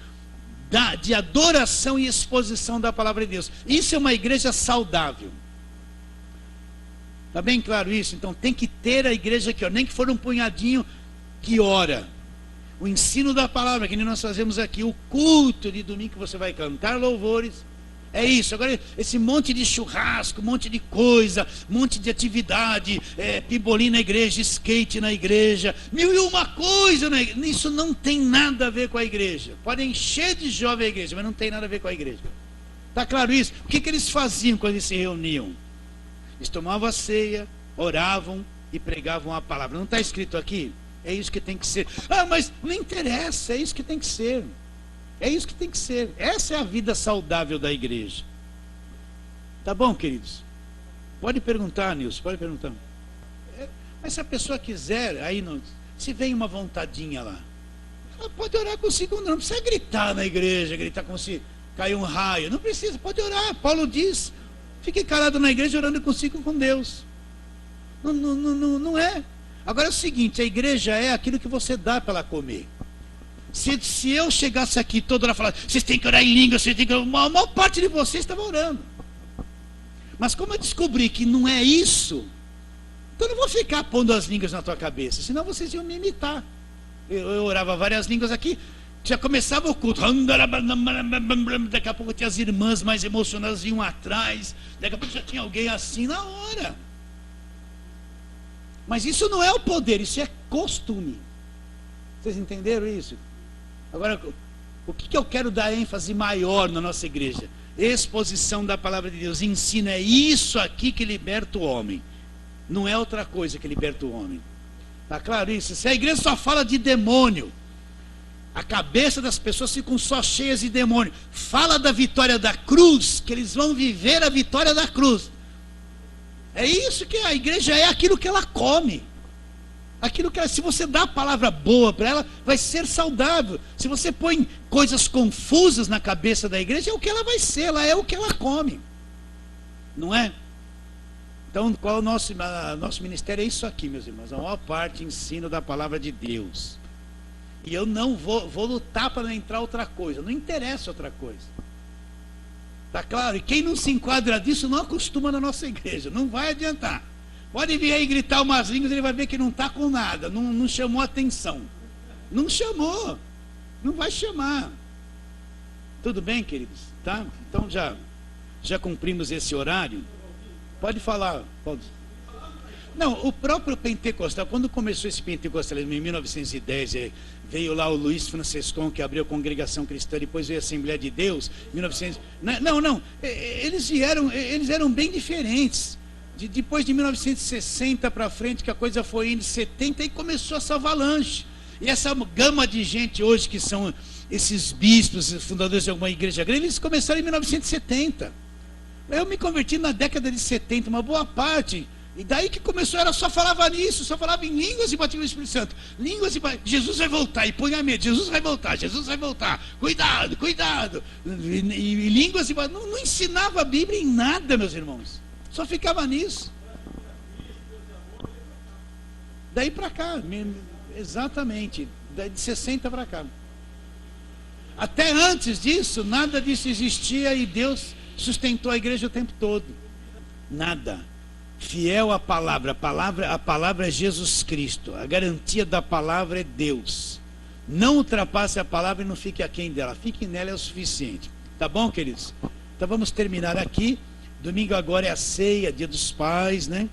de adoração e exposição da palavra de Deus. Isso é uma igreja saudável. Está bem claro isso? Então tem que ter a igreja que ora, nem que for um punhadinho que ora. O ensino da palavra, que nem nós fazemos aqui, o culto de domingo que você vai cantar louvores. É isso. Agora esse monte de churrasco, um monte de coisa, um monte de atividade, pimbolim na igreja, skate na igreja, 1001 coisa na igreja. Isso não tem nada a ver com a igreja. Pode encher de jovem a igreja, mas não tem nada a ver com a igreja. Está claro isso? O que eles faziam quando eles se reuniam? Eles tomavam a ceia, oravam e pregavam a palavra. Não está escrito aqui? É isso que tem que ser. Ah, mas não interessa, é isso que tem que ser. É isso que tem que ser. Essa é a vida saudável da igreja. Tá bom, queridos? Pode perguntar, Nilson, pode perguntar. Mas se a pessoa quiser, aí não, se vem uma vontadinha lá, ela pode orar consigo, não precisa gritar na igreja, gritar como se caiu um raio. Não precisa, pode orar. Paulo diz, fique calado na igreja orando consigo com Deus. Não é. Agora é o seguinte, a igreja é aquilo que você dá para ela comer. Se eu chegasse aqui toda hora falando, vocês têm que orar em língua, vocês têm que orar, a maior parte de vocês estava orando. Mas como eu descobri que não é isso, então eu não vou ficar pondo as línguas na tua cabeça, senão vocês iam me imitar. Eu orava várias línguas aqui, já começava o culto, daqui a pouco tinha as irmãs mais emocionadas vinham atrás, daqui a pouco já tinha alguém assim na hora. Mas isso não é o poder, isso é costume. Vocês entenderam isso? Agora, o que eu quero dar ênfase maior na nossa igreja? Exposição da palavra de Deus, ensino, é isso aqui que liberta o homem, não é outra coisa que liberta o homem. Está claro isso? Se a igreja só fala de demônio, a cabeça das pessoas ficam só cheias de demônio. Fala da vitória da cruz, que eles vão viver a vitória da cruz. É isso que a igreja é, aquilo que ela come. Aquilo que ela, se você dá a palavra boa para ela, vai ser saudável. Se você põe coisas confusas na cabeça da igreja, é o que ela vai ser, ela é o que ela come. Não é? Então, qual é o nosso ministério? É isso aqui, meus irmãos. A maior parte, ensino da palavra de Deus. E eu não vou lutar para não entrar outra coisa. Não interessa outra coisa. Está claro? E quem não se enquadra disso não acostuma na nossa igreja. Não vai adiantar. Pode vir aí gritar umas línguas, ele vai ver que não está com nada. Não chamou atenção. Não chamou. Não vai chamar. Tudo bem, queridos? Tá? Então já cumprimos esse horário. Pode falar, Paulo. Não, o próprio pentecostal, quando começou esse pentecostalismo em 1910, veio lá o Luiz Francescon, que abriu a Congregação Cristã, depois veio a Assembleia de Deus, 1900. Não, eles eram bem diferentes. Depois de 1960 para frente, que a coisa foi indo, 70, e começou essa avalanche. E essa gama de gente hoje, que são esses bispos, fundadores de alguma igreja grande, eles começaram em 1970. Eu me converti na década de 70, uma boa parte. E daí que começou, ela só falava nisso, só falava em línguas e batia no Espírito Santo. Línguas e Jesus vai voltar, e põe a medo, Jesus vai voltar, cuidado, cuidado. E línguas e não ensinava a Bíblia em nada, meus irmãos. Só ficava nisso. Daí para cá, exatamente, de 60 para cá. Até antes disso, nada disso existia e Deus sustentou a igreja o tempo todo. Nada. Fiel à palavra. A palavra é Jesus Cristo. A garantia da palavra é Deus. Não ultrapasse a palavra e não fique aquém dela. Fique nela, é o suficiente. Tá bom, queridos? Então vamos terminar aqui. Domingo agora é a ceia, dia dos pais, né?